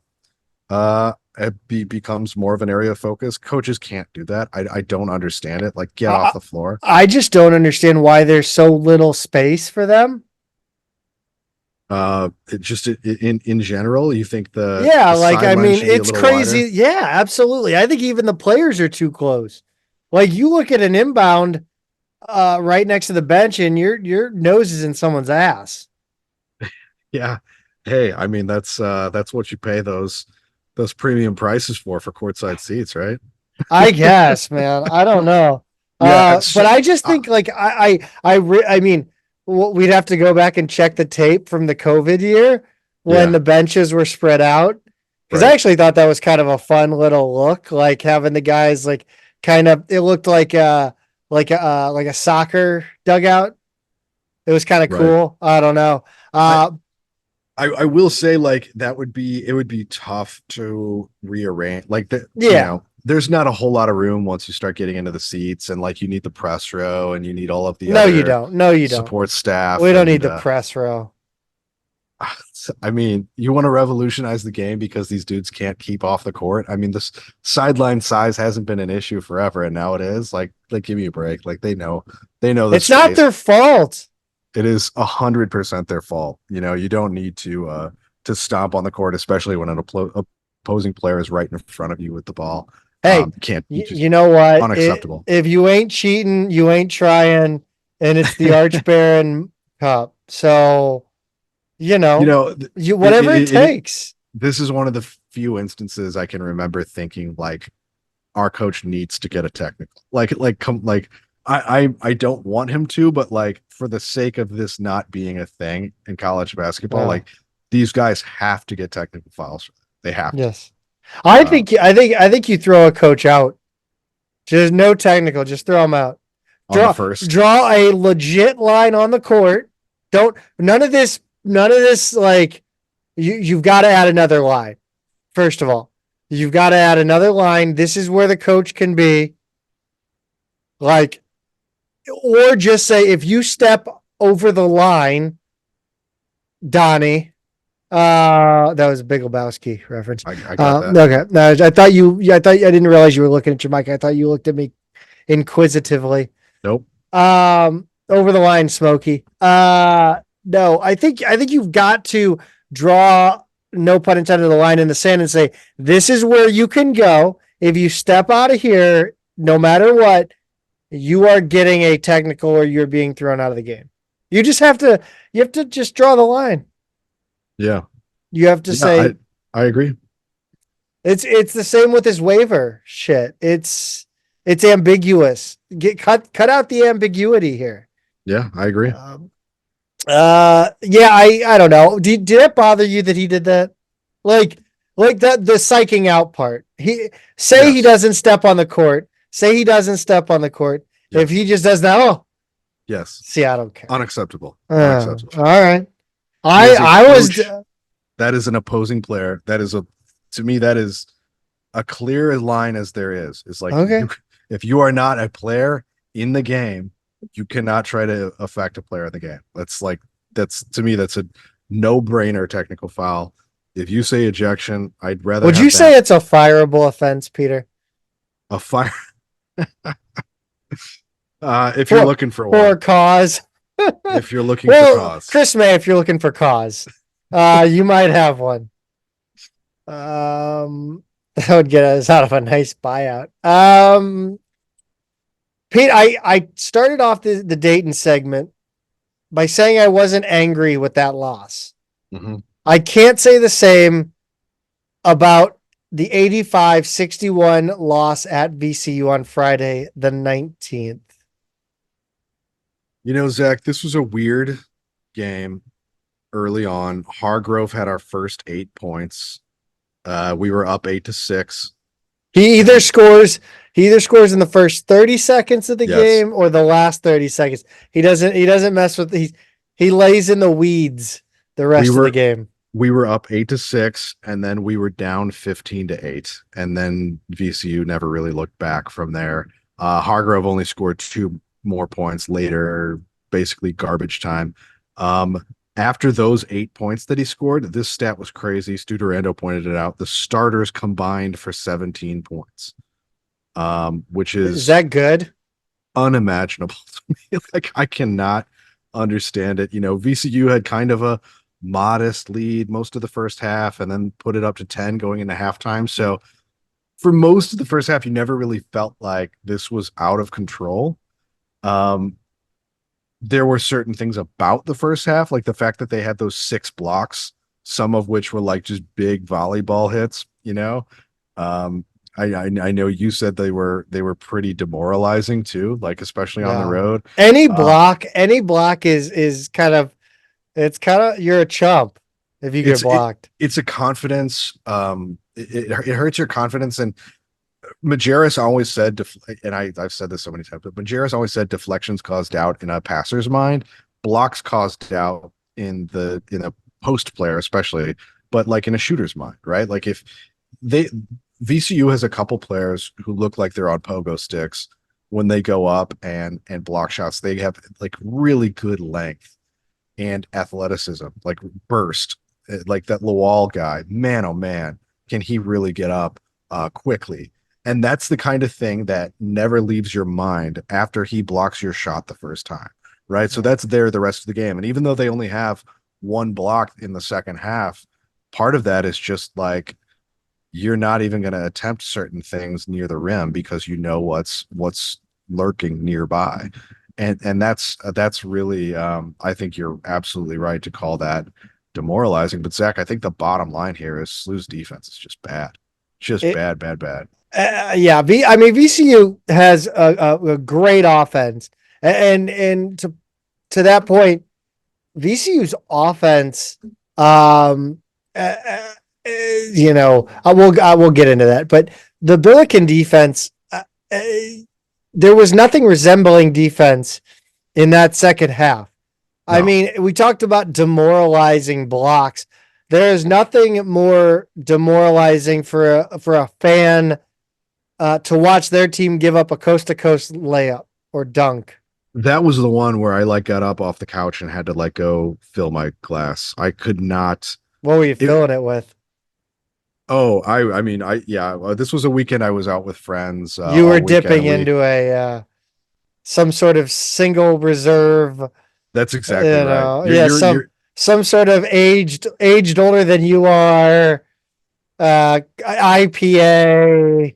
S2: it becomes more of an area of focus. Coaches can't do that. I don't understand it. Like, get off the floor.
S1: I just don't understand why there's so little space for them.
S2: In general, you think
S1: it's crazy. Wider? Yeah, absolutely. I think even the players are too close. Like, you look at an inbound right next to the bench, and your nose is in someone's ass.
S2: Yeah. Hey, I mean, that's what you pay those premium prices for courtside seats, right?
S1: I guess, man. I don't know. But I just think, like, I mean, we'd have to go back and check the tape from the COVID year when the benches were spread out. Because I actually thought that was kind of a fun little look, like having the guys like kind of, it looked like a soccer dugout. It was kind of cool. I don't know.
S2: I will say, like, it would be tough to rearrange, like that. There's not a whole lot of room once you start getting into the seats, and like you need the press row and you need all of the
S1: you don't
S2: support staff.
S1: We don't need the press row.
S2: I mean, you want to revolutionize the game because these dudes can't keep off the court. I mean, this sideline size hasn't been an issue forever, and now it is. Like give me a break. Like, they know
S1: it's not their fault.
S2: It is 100% their fault. You don't need to stomp on the court, especially when an opposing player is right in front of you with the ball.
S1: Hey, you know what?
S2: Unacceptable.
S1: If you ain't cheating, you ain't trying, and it's the Arch Baron Cup. So, whatever it takes.
S2: This is one of the few instances I can remember thinking, like, our coach needs to get a technical. Like I don't want him to, but like for the sake of this not being a thing in college basketball,
S1: Yeah.
S2: like these guys have to get technical fouls. They have to.
S1: Yes. I
S2: Uh,
S1: think I think you throw a coach out. Just no technical. Just throw him out.
S2: on the
S1: Draw
S2: first.
S1: draw a legit line on the court. Don't none of this like you've got to add another line. First of all, you've got to add another line. This is where the coach can be. Like, or just say if you step over the line, Donnie. That was a Big Lebowski reference.
S2: I got that.
S1: Okay. No, I thought I didn't realize you were looking at your mic. I thought you looked at me inquisitively.
S2: Nope.
S1: Over the line, Smokey. No, I think you've got to draw, no pun intended, the line in the sand and say, this is where you can go. If you step out of here, no matter what, you are getting a technical or you're being thrown out of the game. You have to just draw the line.
S2: Yeah.
S1: You have to say,
S2: I agree.
S1: it's the same with this waiver shit. It's ambiguous. Cut out the ambiguity here.
S2: Yeah, I agree.
S1: Yeah, I don't know. Did it bother you that he did that? Like that the psyching out part. He
S2: Yes.
S1: doesn't step on the court. Say he doesn't step on the court.
S2: Yes.
S1: If he just does that,
S2: Yes.
S1: see, I don't care.
S2: Unacceptable.
S1: All
S2: Unacceptable.
S1: right.
S2: He is a
S1: I was
S2: coach. That is an opposing player. That is to me, that is a clear line as there is. It's like
S1: okay.
S2: if you are not a player in the game, you cannot try to affect a player in the game. That's to me, that's a no-brainer technical foul. If you say ejection, I'd rather.
S1: Would you say it's a fireable offense, Peter?
S2: A fire? If you're looking for
S1: a cause.
S2: If you're looking for cause,
S1: Chris May, if you're looking for cause, you might have one. That would get us out of a nice buyout. Pete, I started off the Dayton segment by saying I wasn't angry with that loss.
S2: mm-hmm.
S1: I can't say the same about the 85-61 loss at VCU on Friday, the 19th.
S2: You know, Zach, this was a weird game early on. Hargrove had our first 8 points. We were up 8-6.
S1: He either scores in the first 30 seconds of the
S2: Yes.
S1: game or the last 30 seconds. He doesn't mess with he lays in the weeds the rest of the game.
S2: We were up 8-6, and then we were down 15-8, and then VCU never really looked back from there. Hargrove only scored 2 more points later, basically garbage time. After those 8 points that he scored, this stat was crazy. Stu Durando pointed it out. The starters combined for 17 points, which is
S1: that good?
S2: Unimaginable to me. Like, I cannot understand it. You know, VCU had kind of a modest lead most of the first half and then put it up to 10 going into halftime. So for most of the first half, you never really felt like this was out of control. There were certain things about the first half, like the fact that they had those 6 blocks, some of which were like just big volleyball hits, you know. I know you said they were pretty demoralizing too, like especially on the road.
S1: Any block is kind of, you're a chump if you get blocked.
S2: It's a confidence. It hurts your confidence. And Majerus always said, and I've said this so many times, but Majerus always said deflections cause doubt in a passer's mind. Blocks cause doubt in a post player, especially, but like in a shooter's mind, right? Like if VCU has a couple players who look like they're on pogo sticks when they go up and block shots. They have like really good length and athleticism, like burst, like that Loyola guy. Man, oh man, can he really get up quickly? And that's the kind of thing that never leaves your mind after he blocks your shot the first time, right? So that's there the rest of the game. And even though they only have 1 block in the second half, part of that is just like you're not even going to attempt certain things near the rim because you know what's lurking nearby. And that's really I think you're absolutely right to call that demoralizing. But Zach, I think the bottom line here is SLU's defense is just bad. Just bad.
S1: I mean, VCU has a great offense, and to that point, VCU's offense, um, uh, uh, I will get into that, but the Billiken defense, uh, there was nothing resembling defense in that second half. I
S2: No,
S1: mean, we talked about demoralizing blocks. There is nothing more demoralizing for a fan to watch their team give up a coast to coast layup or dunk.
S2: that was the one where I like got up off the couch and had to like go fill my glass. I could not.
S1: What were you
S2: It,
S1: filling it with?
S2: oh, I mean, yeah. This was a weekend I was out with friends
S1: You were
S2: all weekend,
S1: dipping
S2: and we.
S1: into a some sort of single reserve,
S2: That's exactly right.
S1: yeah, some sort of aged older than you are, IPA, a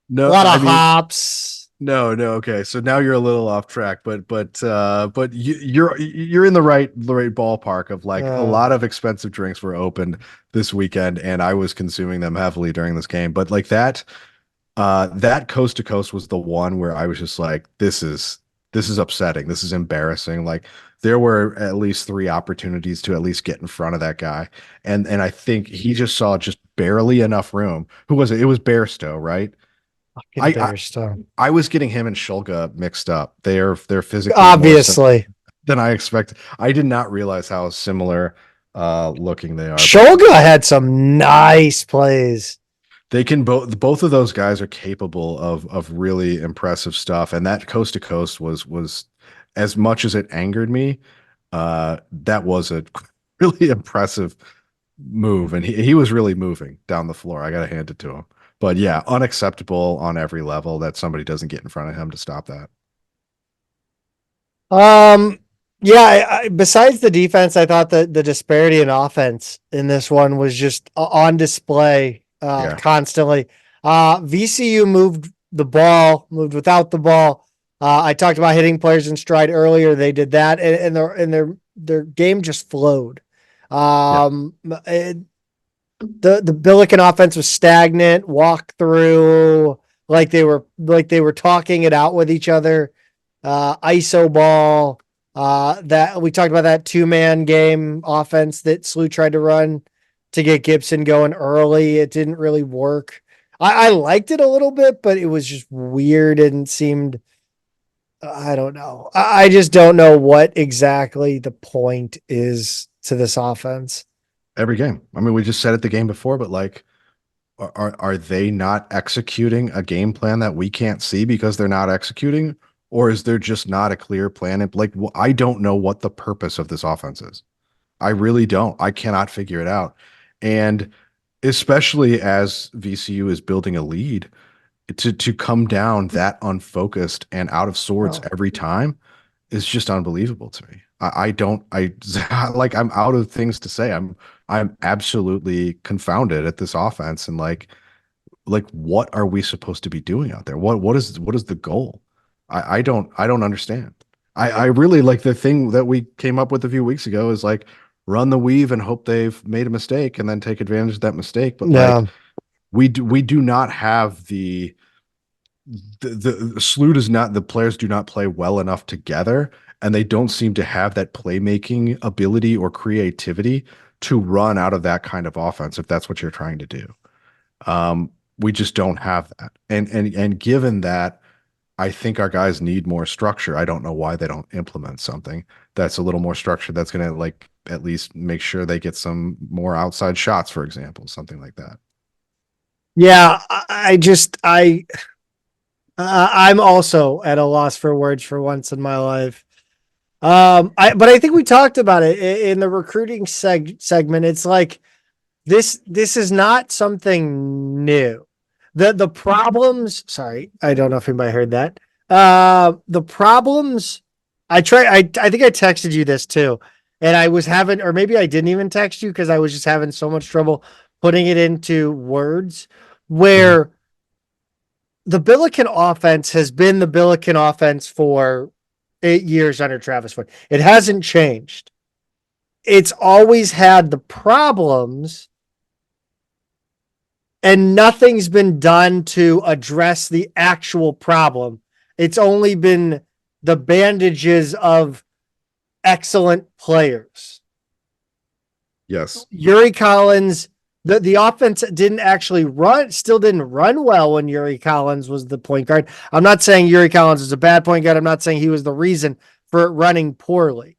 S2: no,
S1: lot
S2: I
S1: of
S2: mean,
S1: hops.
S2: no. Okay, so now you're a little off track, but you're in the right ballpark of like a
S1: Uh,
S2: lot of expensive drinks were opened this weekend, and I was consuming them heavily during this game. But like that coast to coast was the one where I was just like, this is upsetting. This is embarrassing. Like there were at least three opportunities to at least get in front of that guy, and I think he just saw just barely enough room. Who was it? It was Bairstow, right?
S1: fucking
S2: I, I
S1: bear stuff.
S2: I was getting him and Schulte mixed up. They're physically more
S1: Obviously,
S2: than I expected. I did not realize how similar looking they are, but
S1: Shoga had some nice plays.
S2: they can both of those guys are capable of really impressive stuff. And that coast to coast was as much as it angered me, that was a really impressive move. And he was really moving down the floor. I gotta hand it to him. But yeah, unacceptable on every level that somebody doesn't get in front of him to stop that.
S1: Um, yeah. Besides the defense, I thought that the disparity in offense in this one was just on display
S2: Yeah.
S1: constantly. VCU moved without the ball. I talked about hitting players in stride earlier. They did that, and their game just flowed.
S2: Yeah.
S1: The Billiken offense was stagnant, walk through like they were talking it out with each other. ISO ball. That we talked about that 2-man game offense that Slew tried to run to get Gibson going early. It didn't really work. I liked it a little bit, but it was just weird and seemed I don't know. I just don't know what exactly the point is to this offense.
S2: Every game. I mean, we just said it the game before, but like are they not executing a game plan that we can't see because they're not executing? Or is there just not a clear plan? And like, I don't know what the purpose of this offense is. I really don't. I cannot figure it out. And especially as VCU is building a lead, to come down that unfocused and out of sorts
S1: Oh.
S2: every time is just unbelievable to me. I don't like I'm out of things to say. I'm absolutely confounded at this offense and like what are we supposed to be doing out there? What is the goal? I don't understand. I really like the thing that we came up with a few weeks ago is like run the weave and hope they've made a mistake and then take advantage of that mistake. But like
S1: Yeah.
S2: we do not have the SLU does not the players do not play well enough together and they don't seem to have that playmaking ability or creativity to run out of that kind of offense if that's what you're trying to do. We just don't have that. And given that, I think our guys need more structure. I don't know why they don't implement something that's a little more structured that's going to like at least make sure they get some more outside shots, for example, something like that.
S1: Yeah. I'm also at a loss for words for once in my life. But I think we talked about it in the recruiting segment. It's like this is not something new. The problems, sorry, I don't know if anybody heard that. The problems I think I texted you this too. And I was having, or maybe I didn't even text you because I was just having so much trouble putting it into words
S2: Mhm.
S1: where the Billiken offense has been the Billiken offense for 8 years under Travis Wood. It hasn't changed. It's always had the problems and nothing's been done to address the actual problem. It's only been the bandages of excellent players.
S2: Yes.
S1: Yuri Collins, the offense still didn't run well when Yuri Collins was the point guard. I'm not saying Yuri Collins is a bad point guard. I'm not saying he was the reason for it running poorly.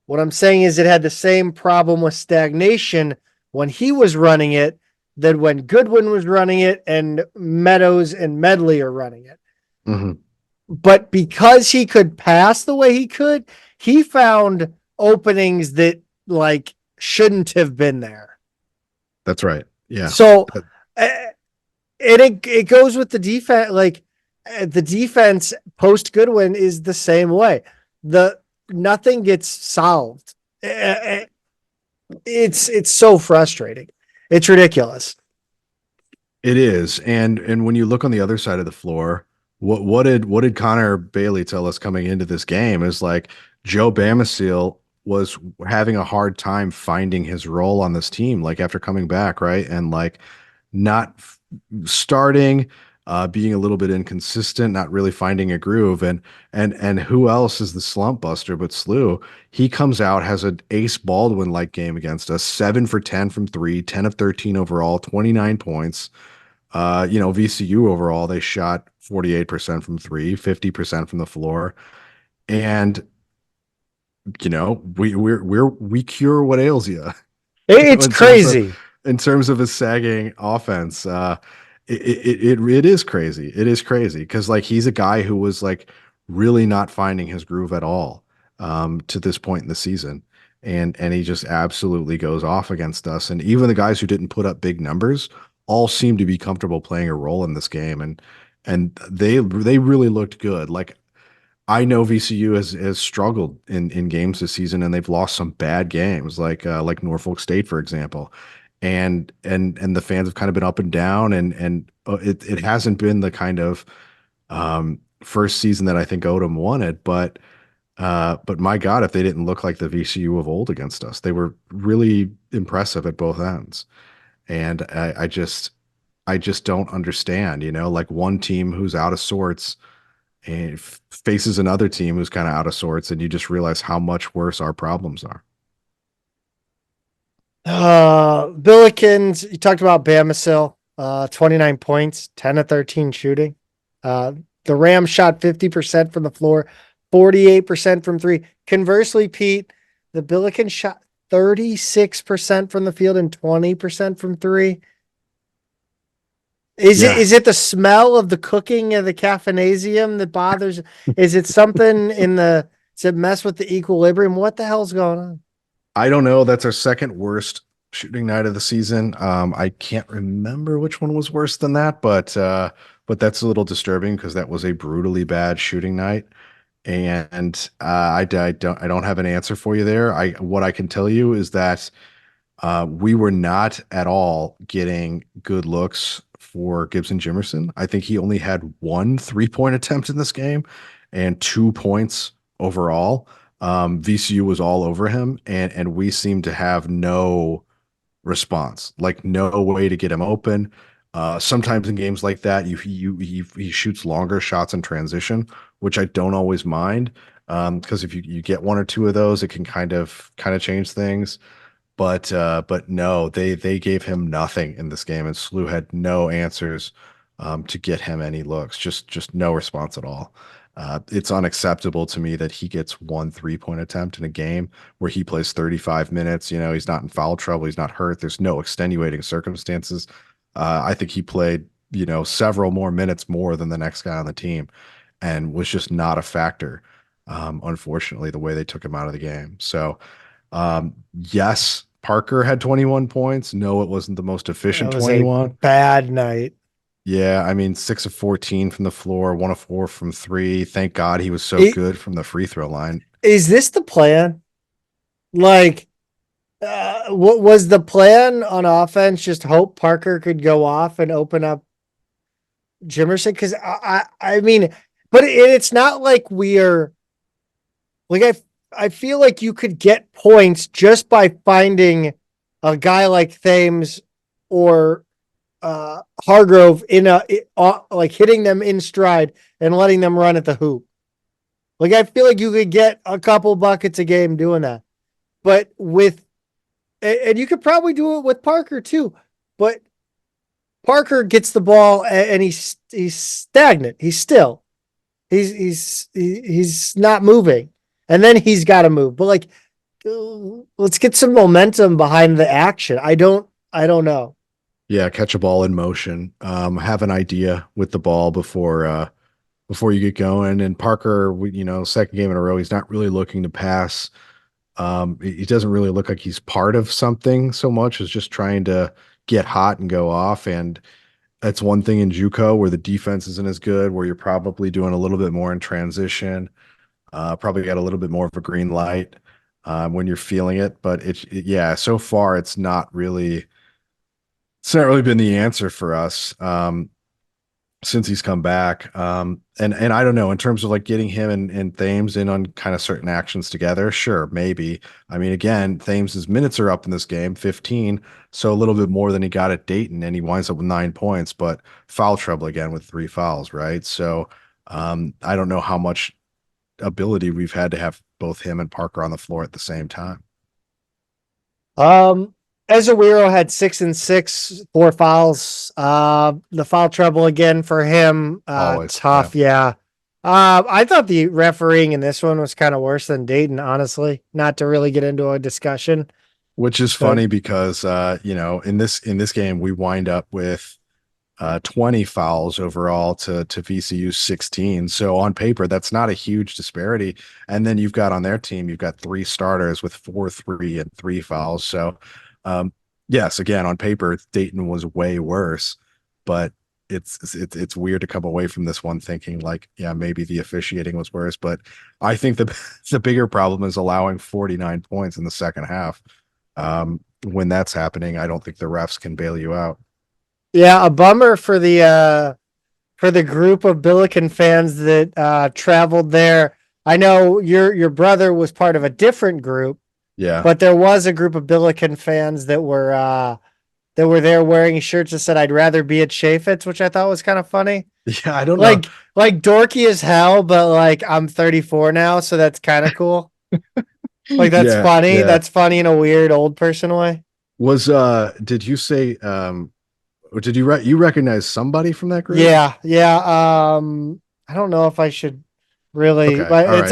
S1: What I'm saying is it had the same problem with stagnation when he was running it that when Goodwin was running it and Meadows and Medley are running it.
S2: Mm-hmm.
S1: But because he could pass the way he could, he found openings that like shouldn't have been there.
S2: That's right. Yeah.
S1: So it goes with the defense. Like the defense post Goodwin is the same way. Nothing gets solved. It's so frustrating. It's ridiculous.
S2: It is. And when you look on the other side of the floor, what did Connor Bailey tell us coming into this game is like Joe Bamisiel was having a hard time finding his role on this team, like after coming back, right? And like not starting, being a little bit inconsistent, not really finding a groove. And who else is the slump buster but Slew? He comes out, has an Ace Baldwin like game against us, 7 for 10 from 3, 10 of 13 overall, 29 points. VCU overall, they shot 48% from 3, 50% from the floor. And we cure what ails you.
S1: It's crazy.
S2: In terms of a sagging offense, it is crazy. It is crazy because like he's a guy who was like really not finding his groove at all to this point in the season, and he just absolutely goes off against us. And even the guys who didn't put up big numbers all seem to be comfortable playing a role in this game, and they really looked good. Like I know VCU has struggled in games this season, and they've lost some bad games, like Norfolk State, for example, and the fans have kind of been up and down, and it hasn't been the kind of first season that I think Odom wanted, but my God, if they didn't look like the VCU of old against us, they were really impressive at both ends, and I just don't understand, like one team who's out of sorts and faces another team who's kind of out of sorts, and you just realize how much worse our problems are.
S1: Billikens, you talked about Bamisiel, 29 points, 10 of 13 shooting. The Rams shot 50% from the floor, 48% from 3. Conversely, Pete, the Billikens shot 36% from the field and 20% from 3. Is it the smell of the cooking of the caffeinasium that bothers? Is it something does it mess with the equilibrium? What the hell's going on?
S2: I don't know. That's our second worst shooting night of the season. I can't remember which one was worse than that, but that's a little disturbing because that was a brutally bad shooting night. And I don't have an answer for you there. What I can tell you is that we were not at all getting good looks for Gibson Jimerson. I think he only had 1 3-point attempt in this game and 2 points overall. VCU was all over him, and we seemed to have no response, like no way to get him open. Sometimes in games like that, he shoots longer shots in transition, which I don't always mind, because if you get 1 or 2 of those, it can kind of change things. But no, they gave him nothing in this game, and SLU had no answers to get him any looks. Just no response at all. It's unacceptable to me that he gets 1 3-point attempt in a game where he plays 35 minutes. He's not in foul trouble. He's not hurt. There's no extenuating circumstances. I think he played, several more minutes more than the next guy on the team and was just not a factor. Unfortunately, the way they took him out of the game. So, yes, Parker had 21 points. No, it wasn't the most efficient 21.
S1: Bad night.
S2: Yeah, I mean, 6 of 14 from the floor, 1 of 4 from 3. Thank God he was so good from the free throw line.
S1: Is this the plan? Like, what was the plan on offense? Just hope Parker could go off and open up Jimerson? Because I mean, but it's not like we are like I feel like you could get points just by finding a guy like Thames or Hargrove like hitting them in stride and letting them run at the hoop. Like, I feel like you could get a couple buckets a game doing that. But and you could probably do it with Parker too. But Parker gets the ball and he's stagnant. He's still. He's not moving. And then he's got to move. But like, let's get some momentum behind the action. I don't know.
S2: Yeah, catch a ball in motion. Have an idea with the ball before you get going. And Parker, second game in a row, he's not really looking to pass. He doesn't really look like he's part of something so much as just trying to get hot and go off. And that's one thing in JUCO where the defense isn't as good, where you're probably doing a little bit more in transition. Probably got a little bit more of a green light when you're feeling it. But so far it's not really been the answer for us since he's come back. And I don't know, in terms of like getting him and Thames in on kind of certain actions together. Sure, maybe. I mean, again, Thames's minutes are up in this game, 15, so a little bit more than he got at Dayton, and he winds up with 9 points, but foul trouble again with 3 fouls, right? So I don't know how much ability we've had to have both him and Parker on the floor at the same time.
S1: Ezewiro had 6 and 6, 4 fouls. The foul trouble again for him.
S2: Always,
S1: tough, yeah. I thought the refereeing in this one was kind of worse than Dayton, honestly. Not to really get into a discussion.
S2: Which is funny because in this game we wind up with 20 fouls overall to VCU 16. So on paper, that's not a huge disparity. And then you've got on their team, you've got 3 starters with 4, 3, and 3 fouls. So yes, again, on paper, Dayton was way worse, but it's weird to come away from this one thinking like, yeah, maybe the officiating was worse. But I think the bigger problem is allowing 49 points in the second half. When that's happening, I don't think the refs can bail you out.
S1: Yeah, a bummer for the group of Billiken fans that traveled there. I know your brother was part of a different group.
S2: Yeah.
S1: But there was a group of Billiken fans that were there wearing shirts that said, "I'd rather be at Chaffetz," which I thought was kind of funny.
S2: Yeah, I don't know.
S1: Like dorky as hell, but like I'm 34 now, so that's kind of cool. Like that's funny. Yeah. That's funny in a weird old person way.
S2: Did you say did you recognize somebody from that group?
S1: Yeah. I don't know if I should really,
S2: okay.
S1: but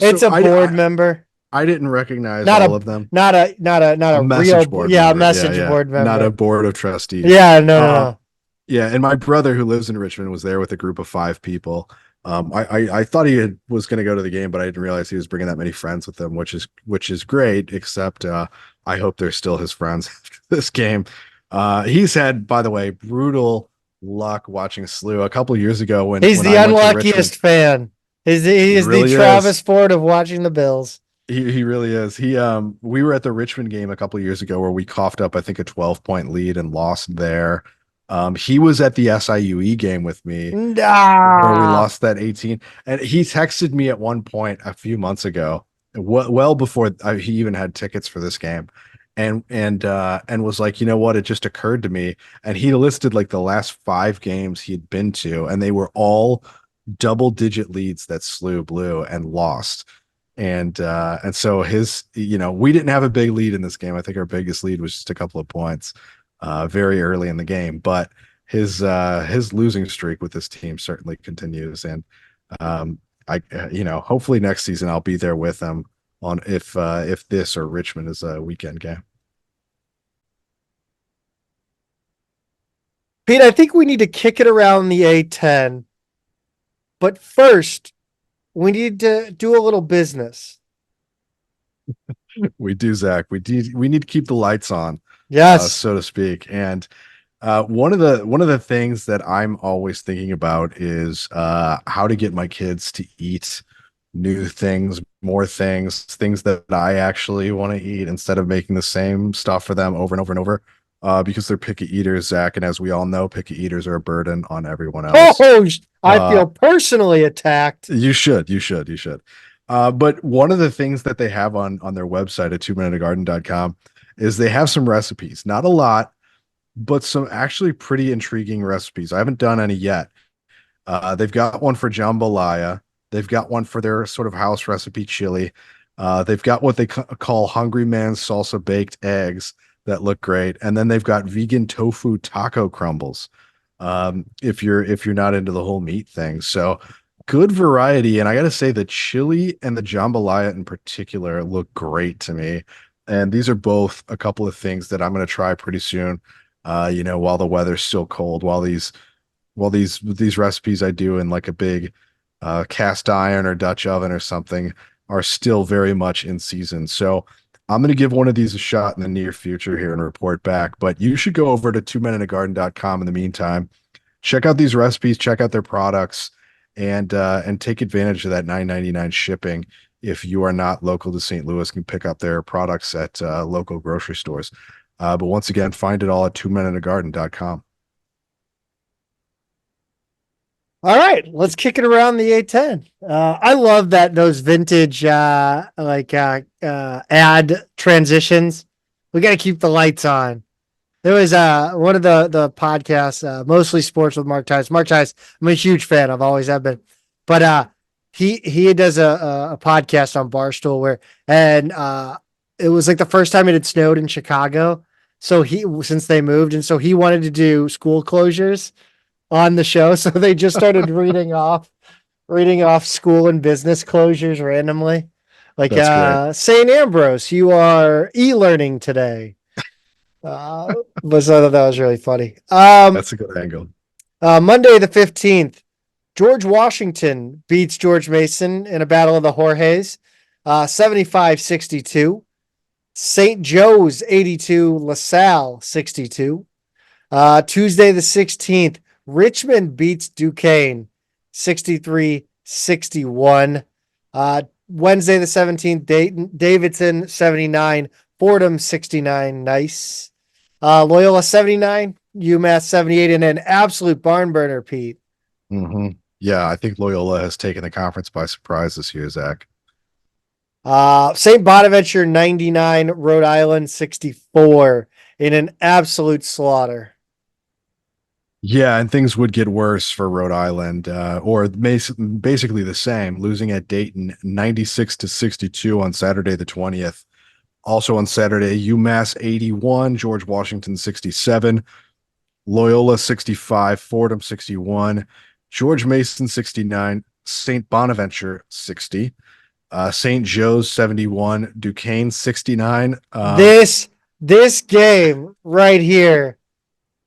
S1: it's a board member.
S2: I didn't recognize all of them.
S1: Not a real board. Yeah, a message board member.
S2: Not a board of trustees.
S1: Yeah, no.
S2: Yeah, and my brother who lives in Richmond was there with a group of 5 people. I thought he was going to go to the game, but I didn't realize he was bringing that many friends with him, which is great. Except I hope they're still his friends after this game. He's had, by the way, brutal luck watching SLU a couple years ago when
S1: he's the unluckiest fan. He is really the Travis Ford of watching the Bills.
S2: He really is. We were at the Richmond game a couple of years ago where we coughed up, I think, a 12-point lead and lost there. He was at the SIUE game with me where we lost that 18. And he texted me at one point a few months ago, well before he even had tickets for this game, and was like, you know what? It just occurred to me. And he listed like the last 5 games he had been to, and they were all double-digit leads that SLU blew and lost. And so we didn't have a big lead in this game. I think our biggest lead was just a couple of points very early in the game, but his losing streak with this team certainly continues. And hopefully next season I'll be there with him on if this or Richmond is a weekend game.
S1: Pete, I think we need to kick it around the A10, but first we need to do a little business.
S2: We do, Zach. We need to keep the lights on,
S1: yes,
S2: so to speak. And one of the things that I'm always thinking about is how to get my kids to eat new things, more things that I actually want to eat instead of making the same stuff for them over and over and over. Because they're picky eaters, Zach, and as we all know, picky eaters are a burden on everyone else.
S1: Oh, I feel personally attacked.
S2: You should. But one of the things that they have on their website at 2minutegarden.com is they have some recipes. Not a lot, but some actually pretty intriguing recipes. I haven't done any yet. They've got one for jambalaya. They've got one for their sort of house recipe chili. They've got what they call Hungry Man's salsa baked eggs that look great, and then they've got vegan tofu taco crumbles. If you're not into the whole meat thing, so good variety. And I got to say, the chili and the jambalaya in particular look great to me. And these are both a couple of things that I'm going to try pretty soon. While the weather's still cold, while these recipes I do in like a big cast iron or Dutch oven or something are still very much in season. So I'm going to give one of these a shot in the near future here and report back. But you should go over to twomeningarden.com in the meantime. Check out these recipes, check out their products, and take advantage of that $9.99 shipping. If you are not local to St. Louis, can pick up their products at local grocery stores. But once again, find it all at twomeningarden.com.
S1: All right, let's kick it around the A10. I love that those vintage ad transitions. We got to keep the lights on. There was one of the podcasts, mostly sports with Mark Tice. Mark Tice, I'm a huge fan. I've always have been, but he does a podcast on Barstool and it was like the first time it had snowed in Chicago. So since they moved, and so he wanted to do school closures on the show. So they just started reading off school and business closures randomly. Like St. Ambrose, you are e-learning today. But so that was really funny.
S2: That's a good angle.
S1: Monday the 15th, George Washington beats George Mason in a battle of the Jorges, 75-62. St. Joe's 82, LaSalle 62. Tuesday the 16th, Richmond beats Duquesne 63-61. Wednesday the 17th, Davidson 79, Fordham 69. Nice. Loyola 79, UMass 78, and an absolute barn burner, Pete.
S2: Mm-hmm. Yeah, I think Loyola has taken the conference by surprise this year, Zach.
S1: St. Bonaventure 99, Rhode Island 64 in an absolute slaughter.
S2: Yeah, and things would get worse for Rhode Island, or basically the same, losing at Dayton 96-62 on Saturday the 20th. Also on Saturday, UMass 81, George Washington 67, Loyola 65, Fordham 61, George Mason 69, St. Bonaventure 60, St. Joe's 71, Duquesne 69.
S1: This game right here,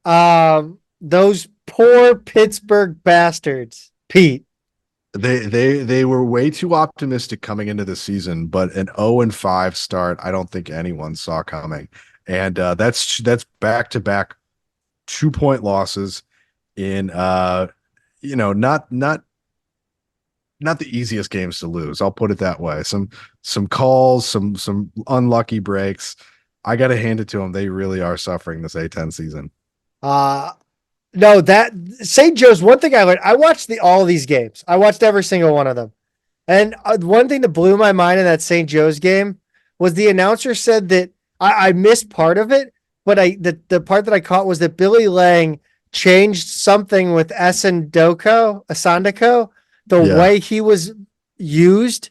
S1: those poor Pittsburgh bastards, Pete.
S2: They were way too optimistic coming into the season, but an 0-5 start, I don't think anyone saw coming. And that's back-to-back 2-point losses in not the easiest games to lose. I'll put it that way. Some calls, some unlucky breaks. I got to hand it to them. They really are suffering this A10 season.
S1: No, that St. Joe's, one thing I learned, I watched all of these games. I watched every single one of them. And one thing that blew my mind in that St. Joe's game was the announcer said that I missed part of it, but the part that I caught was that Billy Lang changed something with Asandako, the way he was used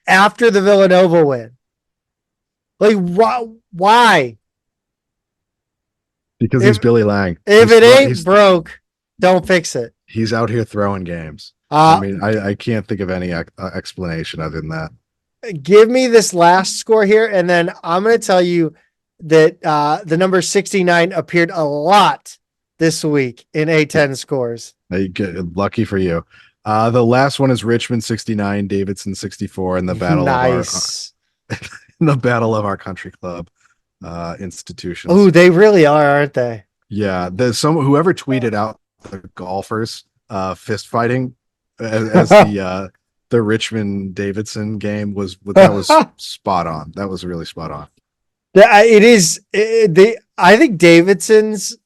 S1: after the Villanova win. Like, why?
S2: Because he's Billy Lang.
S1: If it ain't broke, don't fix it.
S2: He's out here throwing games. I can't think of any explanation other than that.
S1: Give me this last score here, and then I'm going to tell you that the number 69 appeared a lot this week in A10 scores.
S2: Lucky for you. The last one is Richmond 69, Davidson 64 in the battle in the battle of our country club institutions.
S1: Oh, they really are, aren't they?
S2: Yeah, whoever tweeted out the golfers fist fighting as the Richmond Davidson game was spot on. That was really spot on.
S1: It is. I think Davidson's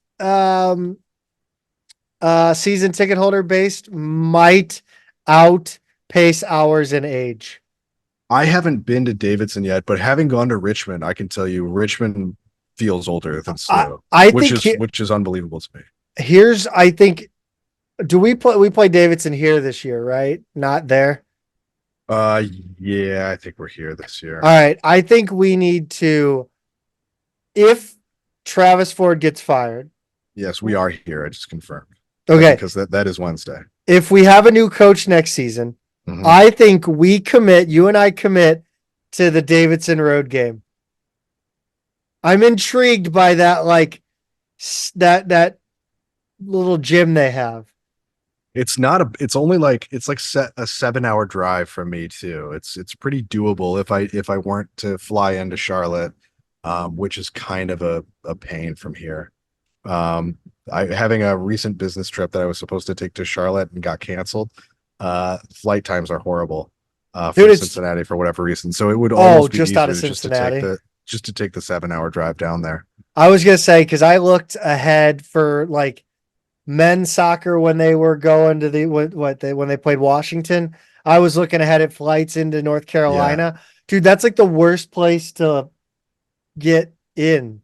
S1: season ticket holder base might outpace ours in age.
S2: I haven't been to Davidson yet, but having gone to Richmond, I can tell you Richmond feels older than
S1: I
S2: SLU,
S1: I
S2: which
S1: think
S2: is which is unbelievable to me.
S1: here's I think do we play Davidson here this year, right? Not there.
S2: Uh, yeah, I think we're here this
S1: All
S2: year.
S1: right. I think we need to if Travis Ford gets fired.
S2: Yes, we are here. I just confirmed
S1: Okay.
S2: because that is Wednesday.
S1: If we have a new coach next season,
S2: Mhm.
S1: I think we commit, you and I commit to the Davidson road game. I'm intrigued by that, like that little gym they have.
S2: It's not a. It's only like it's like set a 7 hour drive from me too. It's pretty doable if I weren't to fly into Charlotte, which is kind of a pain from here. I having a recent business trip that I was supposed to take to Charlotte and got canceled. Flight times are horrible
S1: Dude,
S2: from
S1: it's
S2: Cincinnati for whatever reason. So it would
S1: oh,
S2: almost be
S1: just out of
S2: easier just to take
S1: Cincinnati.
S2: the 7 hour drive down there.
S1: I was gonna say because I looked ahead for like men's soccer when they were going to the what they when they played Washington. I was looking ahead at flights into North
S2: Yeah.
S1: Carolina. Dude, that's like the worst place to get in, like on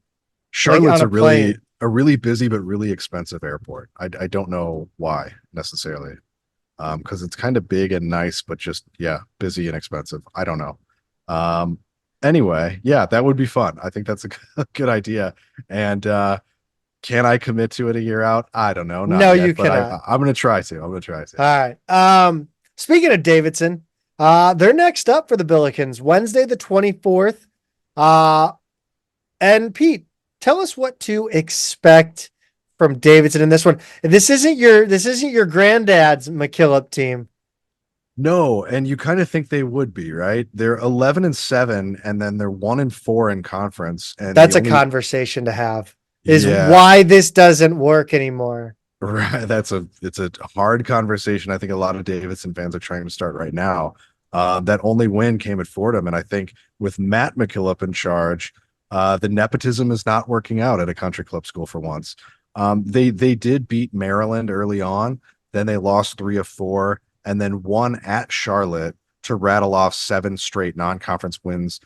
S2: Charlotte's
S1: a plane.
S2: a really busy but really expensive airport. I don't know why necessarily. Because it's kind of big and nice, but just yeah, busy and expensive. I don't know. Um, anyway, yeah, that would be fun. I think that's a good idea. And can I commit to it a year out? I don't know, not
S1: No, you
S2: yet, but
S1: cannot.
S2: I'm gonna try to. I'm gonna try to.
S1: All right. Speaking of Davidson, they're next up for the Billikens, Wednesday the 24th. Uh, and Pete, tell us what to expect from Davidson in this one. This isn't your granddad's McKillop team.
S2: No, and you kind of think they would be, right? They're 11-7, and then they're 1-4 in conference, and the
S1: That's a
S2: only
S1: conversation to have. Is
S2: yeah,
S1: why this doesn't work anymore.
S2: right. It's a hard conversation. I think a lot of Davidson fans are trying to start right now. That only win came at Fordham, and I think with Matt McKillop in charge, the nepotism is not working out at a country club school for once. They did beat Maryland early on, then they lost 3 of 4, and then won at Charlotte to rattle off 7 straight non-conference wins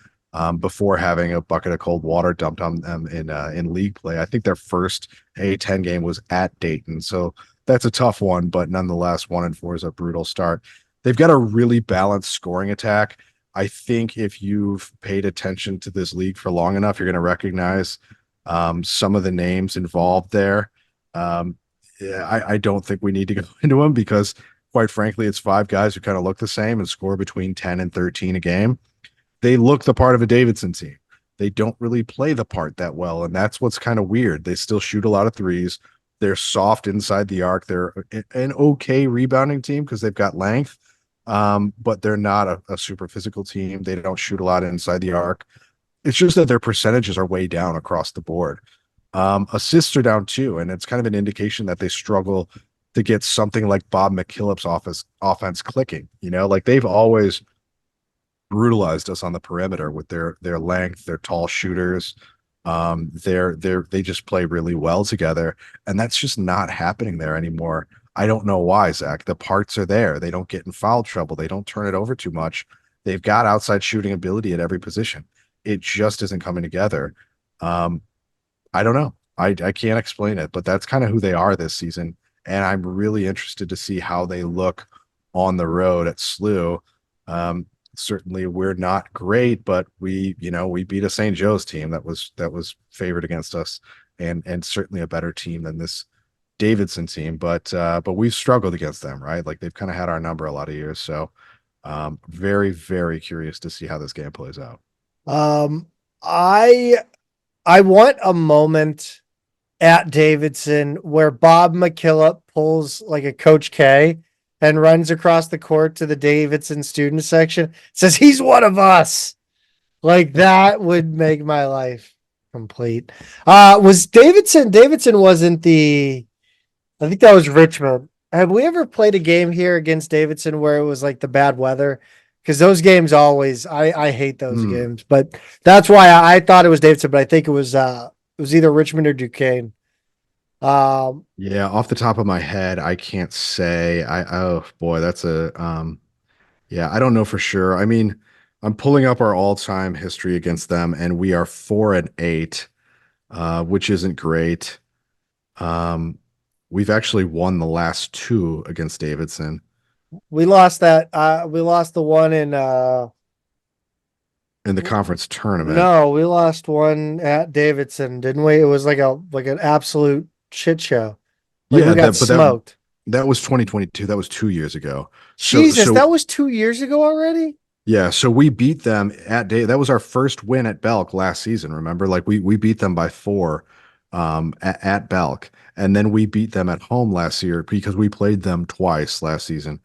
S2: before having a bucket of cold water dumped on them in league play. I think their first A10 game was at Dayton, so that's a tough one, but nonetheless, 1-4 is a brutal start. They've got a really balanced scoring attack. I think if you've paid attention to this league for long enough, you're going to recognize some of the names involved there. Yeah, I don't think we need to go into them because, quite frankly, it's 5 guys who kind of look the same and score between 10 and 13 a game. They look the part of a Davidson team. They don't really play the part that well, and that's what's kind of weird. They still shoot a lot of threes. They're soft inside the arc. They're an okay rebounding team because they've got length, but they're not a super physical team. They don't shoot a lot inside the arc. It's just that their percentages are way down across the board. Assists are down too, and it's kind of an indication that they struggle to get something like Bob McKillop's offense clicking. You know, like they've always brutalized us on the perimeter with their length, their tall shooters. They just play really well together, and that's just not happening there anymore. I don't know why, Zach. The parts are there. They don't get in foul trouble. They don't turn it over too much. They've got outside shooting ability at every position. It just isn't coming together. Um, I don't know. I can't explain it, but that's kind of who they are this season. And I'm really interested to see how they look on the road at SLU. Certainly we're not great, but we beat a St. Joe's team that was favored against us and certainly a better team than this Davidson team. But we've struggled against them, right? Like they've kind of had our number a lot of years. So very, very curious to see how this game plays out.
S1: Um, I I want a moment at Davidson where Bob McKillop pulls like a Coach K and runs across the court to the Davidson student section, says he's one of us. Like that would make my life complete. Was Davidson wasn't I think that was Richmond. Have we ever played a game here against Davidson where it was like the bad weather? Because those games always, I hate those
S2: Hmm.
S1: games. But that's why I thought it was Davidson, but I think it was either Richmond or Duquesne. Um,
S2: Yeah, off the top of my head, I can't say. Oh boy, that's a yeah, I don't know for sure. I mean, I'm pulling up our all-time history against them, and we are 4-8. which isn't great. Um, we've actually won the last two against Davidson.
S1: We lost that. We lost the one in.
S2: In the conference tournament.
S1: No, we lost one at Davidson, didn't we? It was like an absolute shit show. Like
S2: Yeah,
S1: we got
S2: that
S1: smoked.
S2: that was 2022. That was 2 years ago. So
S1: Jesus,
S2: so
S1: that was 2 years ago already.
S2: yeah, so we beat them at day. That was our first win at Belk last season. Remember, like we beat them by four at Belk, and then we beat them at home last year because we played them twice last season.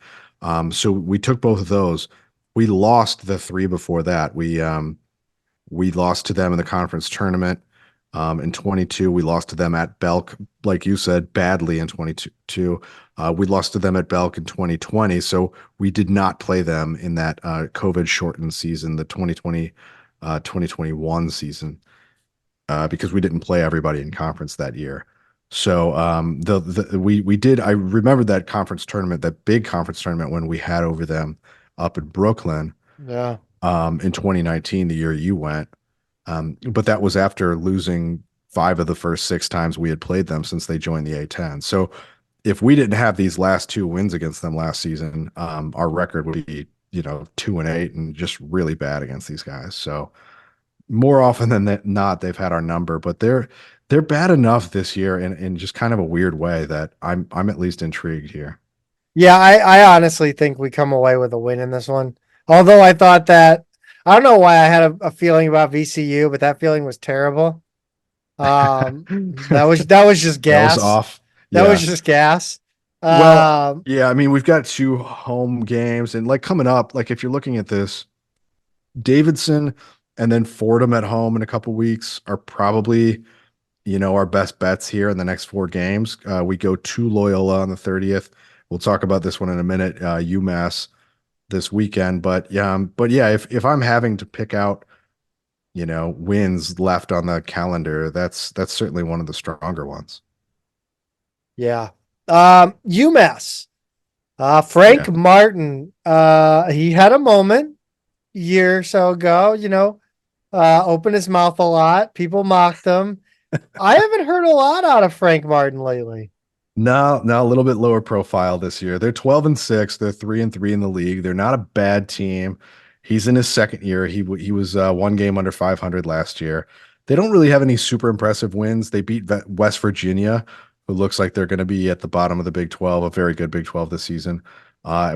S2: So we took both of those. We lost the three before that. We lost to them in the conference tournament in 22. We lost to them at Belk, like you said, badly in 22. We lost to them at Belk in 2020. So we did not play them in that COVID shortened season, the 2020 2021 season, because we didn't play everybody in conference that year. So we did. I remember that conference tournament, that big conference tournament when we had over them up in Brooklyn
S1: Yeah.
S2: in 2019, the year you went. But that was after losing five of the first six times we had played them since they joined the A10. So if we didn't have these last two wins against them last season, our record would be, 2-8 and just really bad against these guys. So more often than not, they've had our number, but they're bad enough this year in just kind of a weird way that I'm at least intrigued here.
S1: Yeah, I honestly think we come away with a win in this one. Although I thought that I don't know why I had a feeling about VCU, but that feeling was terrible. That was just
S2: That was
S1: gas.
S2: off.
S1: That was
S2: Yeah.
S1: just gas.
S2: Well,
S1: Um,
S2: yeah, I mean, we've got two home games and like coming up, like if you're looking at this, Davidson and then Fordham at home in a couple weeks are probably, our best bets here in the next four games. We go to Loyola on the 30th. We'll talk about this one in a minute, UMass this weekend. But yeah, if I'm having to pick out, wins left on the calendar, that's certainly one of the stronger ones.
S1: yeah. UMass.
S2: Yeah.
S1: Frank Martin. He had a moment a year or so ago, opened his mouth a lot. People mocked him. I haven't heard a lot out of Frank Martin lately.
S2: No, a little bit lower profile this year. They're 12-6. They're 3-3 in the league. They're not a bad team. He's in his second year. He was one game under 500 last year. They don't really have any super impressive wins. They beat West Virginia, who looks like they're going to be at the bottom of the Big 12, a very good Big 12 this season,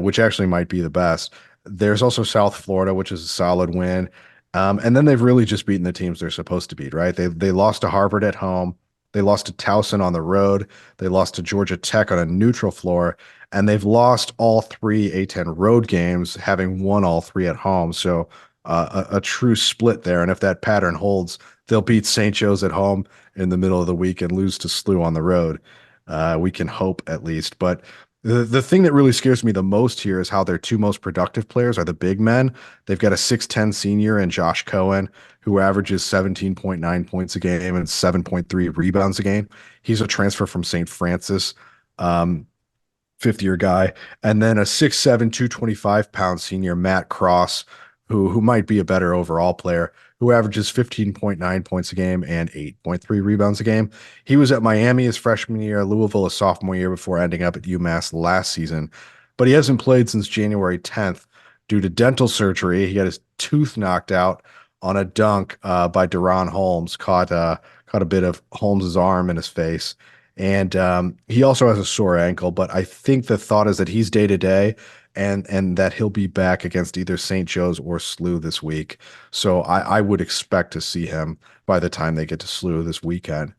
S2: which actually might be the best. There's also South Florida, which is a solid win. And then they've really just beaten the teams they're supposed to beat, right? They lost to Harvard at home. They lost to Towson on the road. They lost to Georgia Tech on a neutral floor, and they've lost all three A10 road games, having won all three at home. So a true split there. And if that pattern holds, they'll beat St. Joe's at home in the middle of the week and lose to SLU on the road. We can hope at least. But the thing that really scares me the most here is how their two most productive players are the big men. They've got a 6'10 senior and Josh Cohen, who averages 17.9 points a game and 7.3 rebounds a game. He's a transfer from St. Francis, fifth-year guy. And then a 6'7", 225-pound senior, Matt Cross, who might be a better overall player, who averages 15.9 points a game and 8.3 rebounds a game. He was at Miami his freshman year, Louisville his sophomore year before ending up at UMass last season. But he hasn't played since January 10th due to dental surgery. He got his tooth knocked out on a dunk by Deron Holmes, caught a bit of Holmes's arm in his face. And he also has a sore ankle, but I think the thought is that he's day to day and that he'll be back against either St. Joe's or SLU this week. So I would expect to see him by the time they get to SLU this weekend.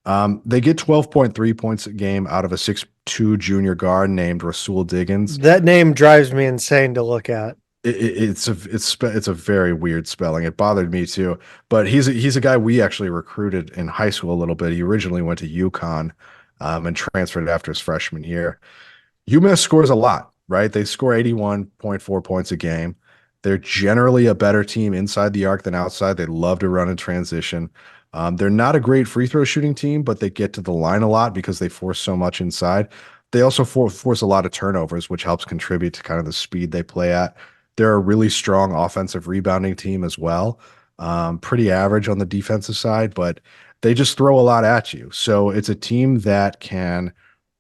S2: They get 12.3 points a game out of a 6'2 junior guard named Rasul Diggins.
S1: That name drives me insane to look at.
S2: It's a very weird spelling. It bothered me too. But he's a guy we actually recruited in high school a little bit. He originally went to UConn and transferred after his freshman year. UMass scores a lot, right? They score 81.4 points a game. They're generally a better team inside the arc than outside. They love to run in transition. They're not a great free throw shooting team, but they get to the line a lot because they force so much inside. They also force a lot of turnovers, which helps contribute to kind of the speed they play at. They're a really strong offensive rebounding team as well. Pretty average on the defensive side, but they just throw a lot at you. So it's a team that can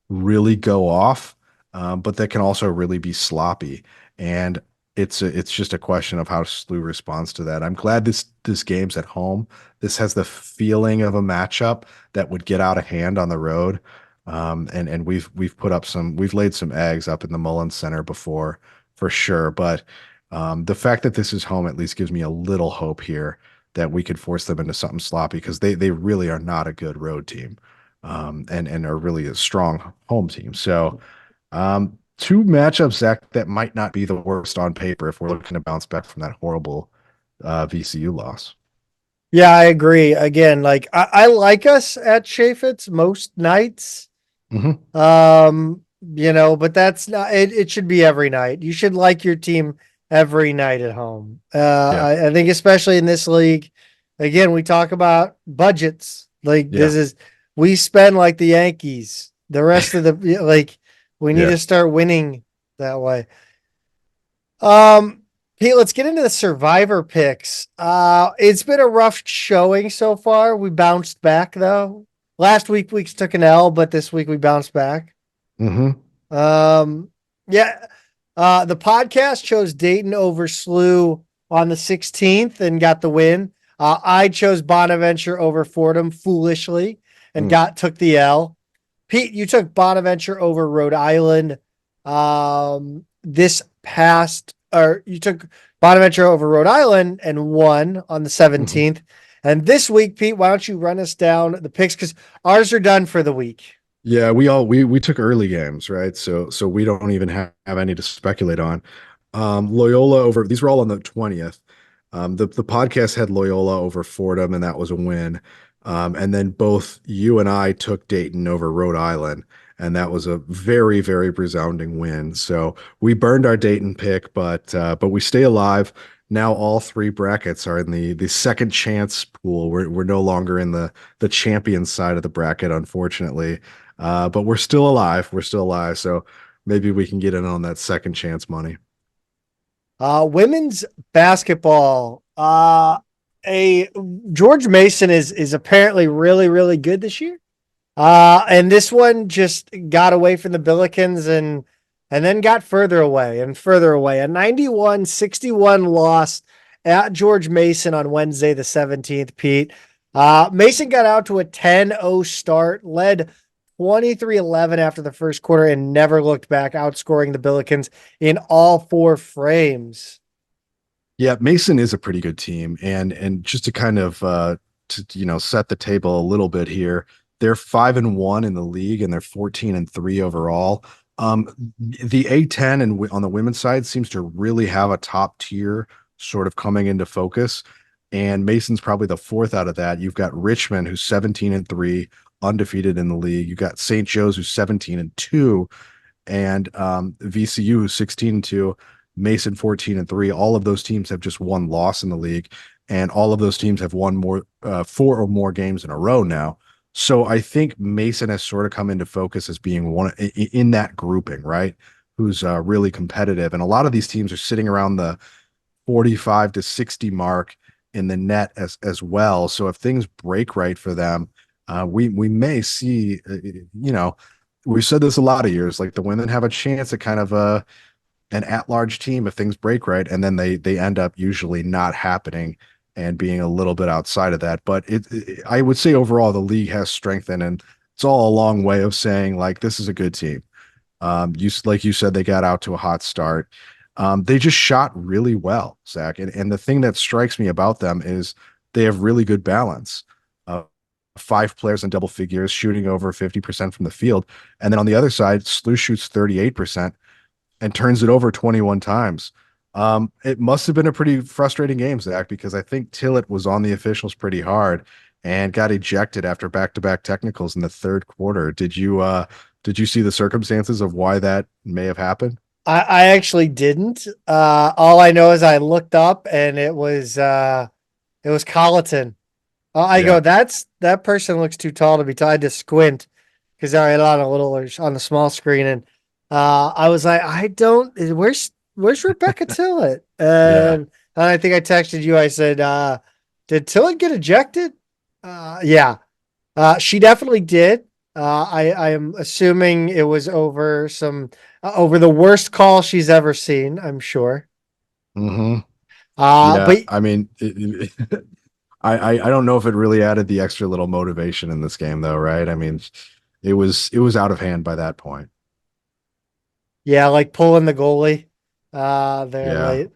S2: really go off, but that can also really be sloppy. And it's just a question of how SLU responds to that. I'm glad this game's at home. This has the feeling of a matchup that would get out of hand on the road. And we've laid some eggs up in the Mullins Center before for sure. But the fact that this is home at least gives me a little hope here that we could force them into something sloppy because they really are not a good road team, and are really a strong home team. So two matchups, Zach, that might not be the worst on paper if we're looking to bounce back from that horrible VCU loss.
S1: Yeah, I agree. Again, like I like us at Chaffetz most nights.
S2: Hmm.
S1: But that's not it, it should be every night. You should like your team every night at home.
S2: Yeah,
S1: I think especially in this league, again, we talk about budgets. Like
S2: yeah,
S1: we spend like the Yankees. The rest of the like we need
S2: yeah.
S1: to start winning that way. Um, Hey, let's get into the survivor picks. It's been a rough showing so far. We bounced back though. Last week we took an L, but this week we bounced back.
S2: Hmm.
S1: Um, yeah. The podcast chose Dayton over SLU on the 16th and got the win. I chose Bonaventure over Fordham foolishly and took the L. Pete, you took Bonaventure over Rhode Island. This past, or you took Bonaventure over Rhode Island and won on the 17th. And this week, Pete, why don't you run us down the picks? Because ours are done for the week.
S2: Yeah, we took early games, right? So we don't even have any to speculate on. Loyola over, these were all on the 20th. The podcast had Loyola over Fordham, and that was a win. And then both you and I took Dayton over Rhode Island, and that was a very, very resounding win. So we burned our Dayton pick, but we stay alive. Now all three brackets are in the second chance pool. We're no longer in the champion side of the bracket, unfortunately. But we're still alive. We're still alive. So maybe we can get in on that second chance money.
S1: Women's basketball. A George Mason is apparently really, really good this year. And this one just got away from the Billikens and then got further away and further away. A 91-61 loss at George Mason on Wednesday, the 17th, Pete. Mason got out to a 10-0 start, led 23-11 after the first quarter and never looked back, outscoring the Billikens in all four frames.
S2: Yeah, Mason is a pretty good team, and just to kind of set the table a little bit here, they're 5-1 in the league, and they're 14-3 overall. The A10 and on the women's side seems to really have a top tier sort of coming into focus, and Mason's probably the fourth out of that. You've got Richmond, who's 17-3, undefeated in the league. You got St. Joe's, who's 17-2, and VCU, who's 16-2. Mason 14-3. All of those teams have just one loss in the league, and all of those teams have won four or more games in a row now. So I think Mason has sort of come into focus as being one in that grouping, right? Who's really competitive, and a lot of these teams are sitting around the 45 to 60 mark in the net as well. So if things break right for them, we may see. We've said this a lot of years. Like the women have a chance at kind of an at-large team if things break right, and then they end up usually not happening and being a little bit outside of that. But I would say overall the league has strengthened, and it's all a long way of saying like this is a good team. Like you said, they got out to a hot start. They just shot really well, Zach, and the thing that strikes me about them is they have really good balance. Five players in double figures shooting over 50% from the field, and then on the other side, SLU shoots 38% and turns it over 21 times. It must have been a pretty frustrating game, Zach, because I think Tillett was on the officials pretty hard and got ejected after back-to-back technicals in the third quarter. Did you see the circumstances of why that may have happened?
S1: I actually didn't. All I know is I looked up and it was Colleton. I
S2: Yeah.
S1: go, that person looks too tall to be tied to squint because I had on a little on the small screen, and I was like, where's Rebecca Tillett?
S2: Yeah.
S1: And I think I texted you. I said, did Tillett get ejected? Yeah. She definitely did. I am assuming it was over over the worst call she's ever seen, I'm sure.
S2: Hmm.
S1: Uh,
S2: Yeah,
S1: but
S2: I mean, I don't know if it really added the extra little motivation in this game, though, right? I mean, it was out of hand by that point.
S1: yeah, like pulling the goalie, there
S2: Yeah,
S1: late,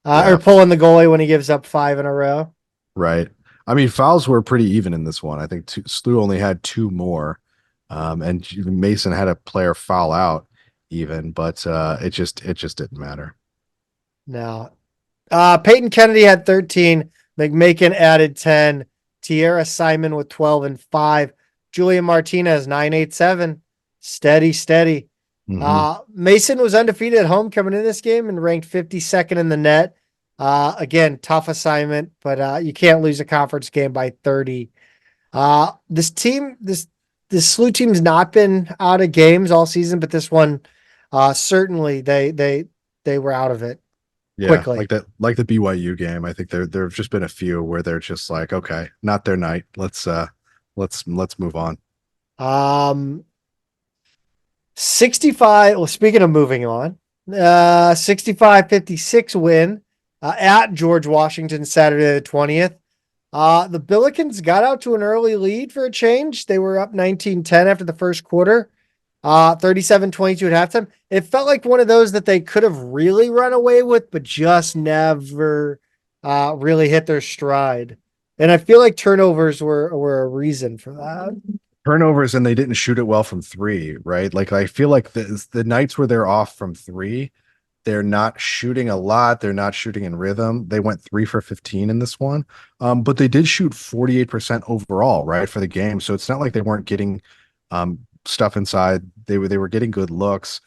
S1: or
S2: yeah,
S1: pulling the goalie when he gives up five in a row.
S2: right. I mean, fouls were pretty even in this one. I think Slew only had two more, and Mason had a player foul out even, but it just didn't matter.
S1: No. Peyton Kennedy had 13. McMakin added 10. Tierra Simon with 12 and 5. Julian Martinez, 987. Steady, steady.
S2: Hmm.
S1: Mason was undefeated at home coming in this game and ranked 52nd in the net. Again, tough assignment, but you can't lose a conference game by 30. This SLU team's not been out of games all season, but this one, certainly they were out of it
S2: Yeah,
S1: quickly.
S2: like the BYU game. I think there have just been a few where they're just like, okay, not their night. Let's move on.
S1: Um, 65. Well, speaking of moving on, 65-56 win at George Washington Saturday the 20th. The Billikens got out to an early lead for a change. They were up 19-10 after the first quarter, 37-22 at halftime. It felt like one of those that they could have really run away with, but just never really hit their stride. And I feel like turnovers were a reason for that.
S2: Turnovers, and they didn't shoot it well from three, right? Like I feel like the nights where they're off from three, they're not shooting a lot. They're not shooting in rhythm. They went 3 for 15 in this one, but they did shoot 48% overall, right, for the game. So it's not like they weren't getting stuff inside. They were getting good looks.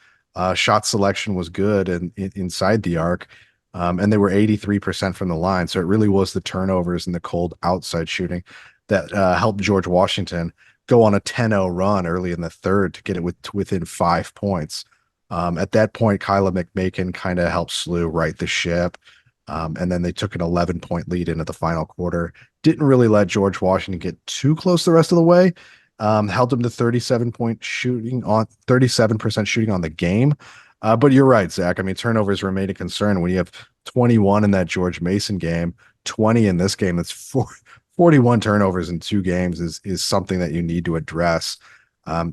S2: Shot selection was good and inside the arc, and they were 83% from the line. So it really was the turnovers and the cold outside shooting that helped George Washington go on a 10-0 run early in the third to get it within 5 points. At that point, Kyla McMakin kind of helped SLU right the ship. And then they took an 11-point lead into the final quarter. Didn't really let George Washington get too close the rest of the way. Held them to 37% shooting on the game. But you're right, Zach. I mean, turnovers remain a concern when you have 21 in that George Mason game, 20 in this game. That's 41 turnovers in two games is something that you need to address.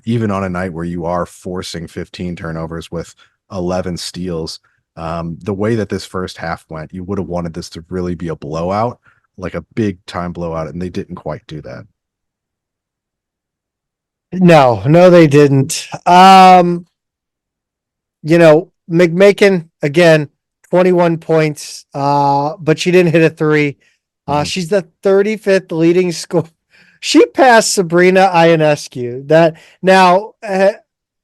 S2: Even on a night where you are forcing 15 turnovers with 11 steals. The way that this first half went, you would have wanted this to really be a blowout, like a big time blowout, and they didn't quite do that.
S1: No, they didn't. McMakin again, 21 points, but she didn't hit a three.
S2: Mhm.
S1: She's the 35th leading score. She passed Sabrina Ionescu. That now,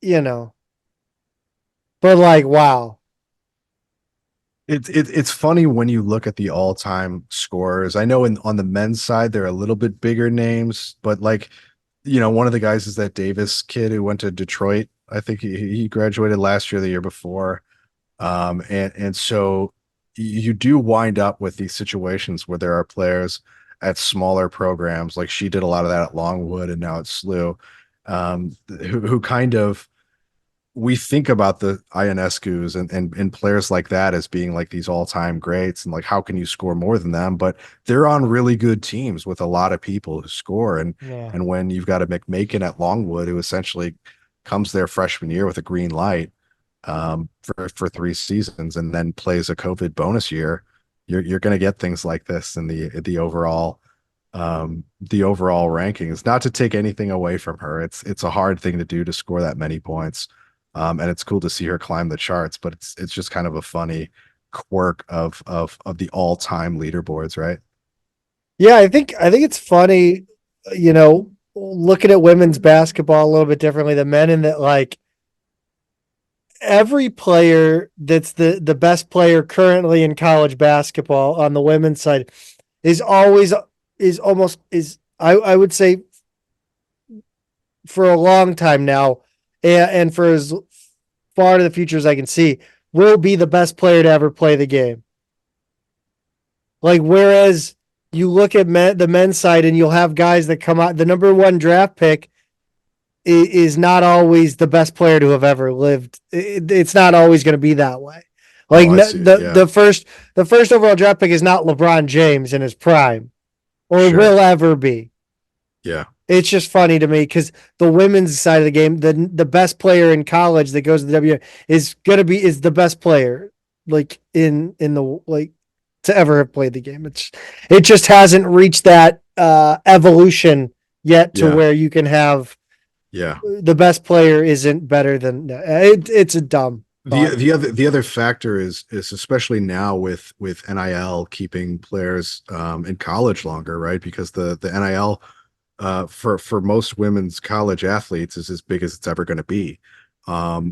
S1: you know, but like, wow.
S2: It's funny when you look at the all-time scorers. I know on the men's side they're a little bit bigger names, but like one of the guys is that Davis kid who went to Detroit. I think he graduated last year, the year before. And so you do wind up with these situations where there are players at smaller programs, like she did a lot of that at Longwood and now at SLU, who kind of we think about the Ionescus and players like that as being like these all-time greats and like how can you score more than them? But they're on really good teams with a lot of people who score. And
S1: Yeah.
S2: and when you've got a McMakin at Longwood who essentially comes their freshman year with a green light for 3 seasons and then plays a COVID bonus year, you're going to get things like this in the overall rankings. Not to take anything away from her, it's a hard thing to do to score that many points. And it's cool to see her climb the charts, but it's just kind of a funny quirk of the all-time leaderboards, right?
S1: Yeah, I think it's funny, looking at women's basketball a little bit differently than men in that like every player that's the best player currently in college basketball on the women's side is always is almost is I would say for a long time now, and for as far to the future as I can see, will be the best player to ever play the game. Like whereas you look at the men's side and you'll have guys that come out. The number one draft pick is not always the best player to have ever lived. It's not always going to be that way.
S2: Oh,
S1: Like
S2: I see it. Yeah.
S1: the first overall draft pick is not LeBron James in his prime, or
S2: Sure.
S1: will ever be.
S2: Yeah.
S1: It's just funny to me because the women's side of the game, the best player in college that goes to the is the best player like in the like to ever have played the game. It just hasn't reached that evolution yet to
S2: Yeah.
S1: where you can have
S2: Yeah.
S1: the best player isn't better than it's a dumb thought.
S2: The other factor is especially now with NIL keeping players in college longer, right? Because the NIL for most women's college athletes is as big as it's ever going to be.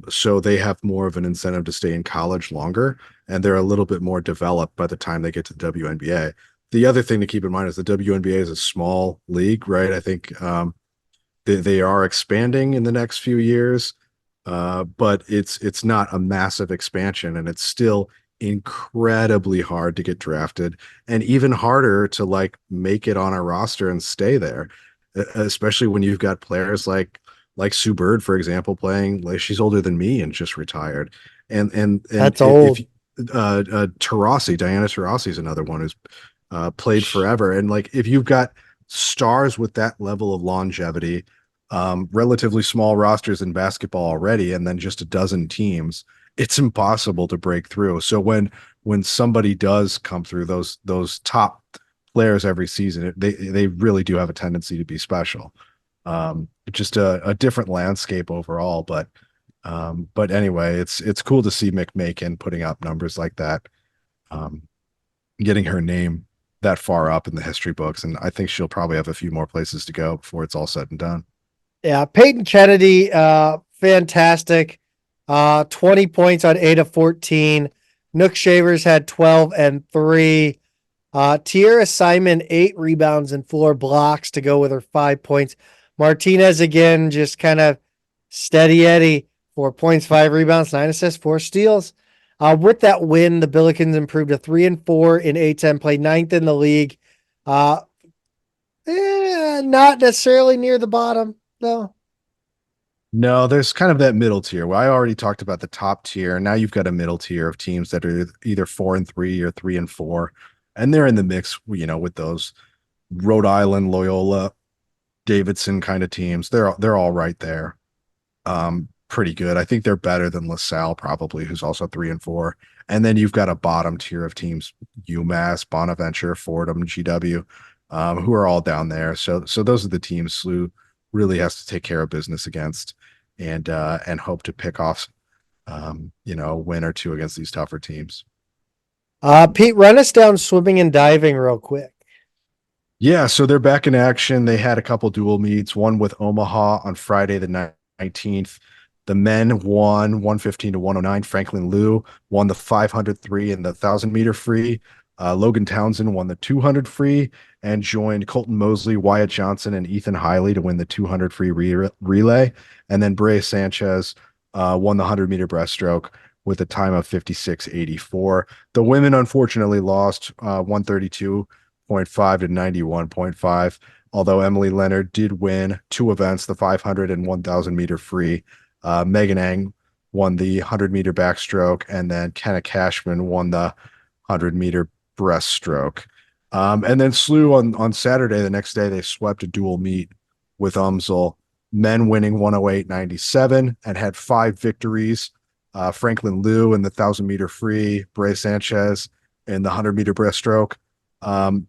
S2: So they have more of an incentive to stay in college longer, and they're a little bit more developed by the time they get to the WNBA. The other thing to keep in mind is the WNBA is a small league, right? I think they are expanding in the next few years, but it's not a massive expansion, and it's still incredibly hard to get drafted, and even harder to like make it on a roster and stay there, especially when you've got players like Sue Bird, for example, playing like she's older than me and just retired, and
S1: That's old.
S2: if Taurasi, Diana Taurasi is another one who's played forever, and like if you've got stars with that level of longevity, relatively small rosters in basketball already, and then just a dozen teams, it's impossible to break through. So when somebody does come through, those top players every season, they really do have a tendency to be special. Just a different landscape overall, but anyway, it's cool to see McMakin putting up numbers like that, um, getting her name that far up in the history books, and I think she'll probably have a few more places to go before it's all said and done.
S1: Yeah, Peyton Kennedy, fantastic. 20 points on 8 of 14. Nook Shavers had 12 and 3. Tierra Simon, 8 rebounds and 4 blocks to go with her 5 points. Martinez again, just kind of steady Eddie, 4 points, 5 rebounds, 9 assists, 4 steals. With that win, the Billikens improved to 3-4 in A10, played 9th in the league. Not necessarily near the bottom, though.
S2: No, there's kind of that middle tier. Well, I already talked about the top tier. Now you've got a middle tier of teams that are either 4-3 or 3-4, and they're in the mix, with those Rhode Island, Loyola, Davidson kind of teams. They're all right there. Pretty good. I think they're better than LaSalle probably, who's also 3-4. And then you've got a bottom tier of teams: UMass, Bonaventure, Fordham, GW, who are all down there. So those are the teams SLU really has to take care of business against, and hope to pick off, a win or two against these tougher teams.
S1: Pete, run us down swimming and diving real quick.
S2: Yeah, so they're back in action. They had a couple dual meets, one with Omaha on Friday the 19th. The men won 115 to 109. Franklin Liu won the 500 free and the 1,000-meter free. Logan Townsend won the 200 free and joined Colton Mosley, Wyatt Johnson, and Ethan Hiley to win the 200 free relay. And then Brea Sanchez won the 100-meter breaststroke with a time of 56.84. The women unfortunately lost 132.5 to 91.5, although Emily Leonard did win 2 events, the 500 and 1,000-meter free. Megan Ang won the 100-meter backstroke, and then Kenna Cashman won the 100-meter breaststroke. And then SLU on Saturday, the next day, they swept a dual meet with UMSL, men winning 108.97 and had 5 victories. Franklin Liu in the 1,000-meter free, Brea Sanchez in the 100-meter breaststroke. And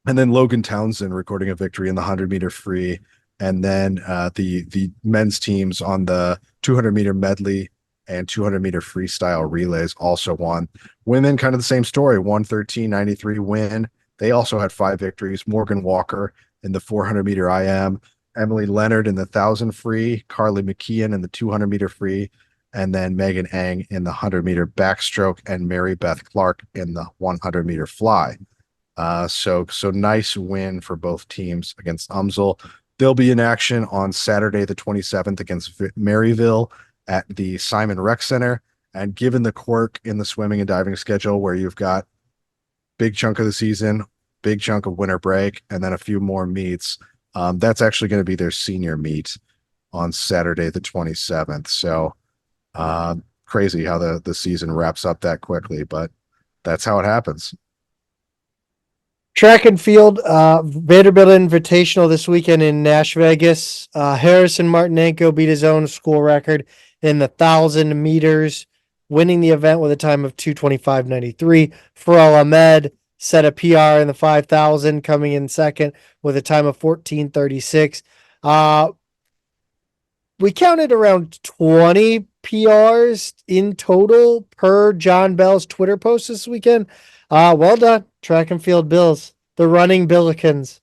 S2: then Logan Townsend recording a victory in the 100-meter free. And then the men's teams on the 200-meter medley and 200-meter freestyle relays also won. Women, kind of the same story, 113.93 win. They also had 5 victories. Morgan Walker in the 400-meter IM, Emily Leonard in the 1,000 free, Carly McKeon in the 200-meter free, and then Megan Ang in the 100-meter backstroke, and Mary Beth Clark in the 100-meter fly. So nice win for both teams against UMSL. They'll be in action on Saturday, the 27th against Maryville at the Simon Rec Center. And given the quirk in the swimming and diving schedule, where you've got big chunk of the season big chunk of winter break, and then a few more meets. That's actually going to be their senior meet on Saturday, the 27th. So crazy how the season wraps up that quickly, but that's how it happens.
S1: Track and field, Vanderbilt Invitational this weekend in Nash Vegas. Harrison Martinenko beat his own school record in the 1,000 meters, winning the event with a time of 2:25.93. Farrell Ahmed set a PR in the 5,000, coming in second with a time of 14:36. We counted around 20 PRs in total per John Bell's Twitter post this weekend. Well done, track and field Bills, the running Billikens.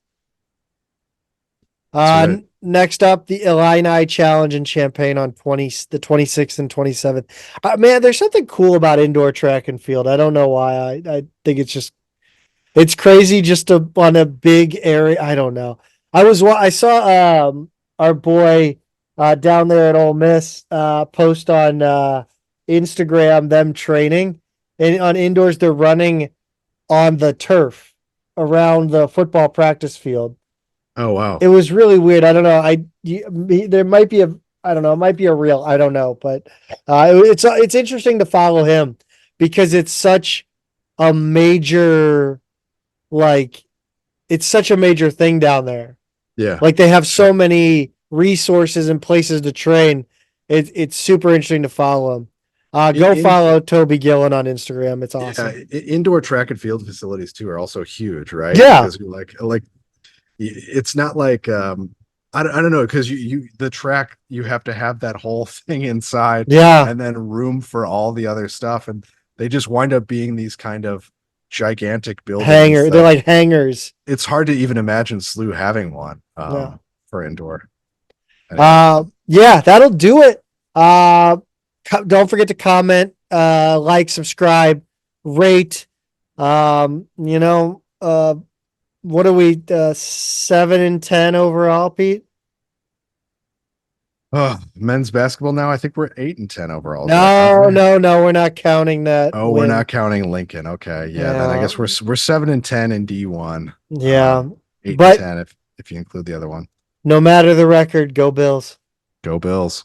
S2: Right.
S1: Next up, the Illini Challenge in Champaign on the 26th and 27th. Man, there's something cool about indoor track and field. I don't know why. I think it's crazy just on a big area. I don't know. I saw our boy down there at Ole Miss post on Instagram them training, and on indoors they're running on the turf around the football practice field.
S2: Oh, wow.
S1: It was really weird. I don't know. There might be I don't know. It might be a real. I don't know, but it's interesting to follow him because it's such a major, it's such a major thing down there.
S2: Yeah.
S1: Like they have so many resources and places to train. It's super interesting to follow him. Go follow Toby Gillen on Instagram. It's awesome.
S2: Yeah, indoor track and field facilities too are also huge, right?
S1: Yeah.
S2: Because like it's not like I don't know, because the track, you have to have that whole thing inside,
S1: Yeah,
S2: and then room for all the other stuff, and they just wind up being these kind of gigantic buildings.
S1: they're like hangars.
S2: It's hard to even imagine SLU having one for indoor.
S1: Anyway. Yeah, that'll do it. Don't forget to comment, like, subscribe, rate. What are we, 7 and 10 overall, Pete?
S2: Men's basketball now, I think we're 8 and 10 overall.
S1: No, we're not counting that.
S2: Oh, we're not counting Lincoln. Okay, yeah. Then I guess we're 7 and 10 in D1.
S1: Yeah,
S2: 8 and 10 if you include the other one.
S1: No matter the record, go Bills.
S2: Go Bills.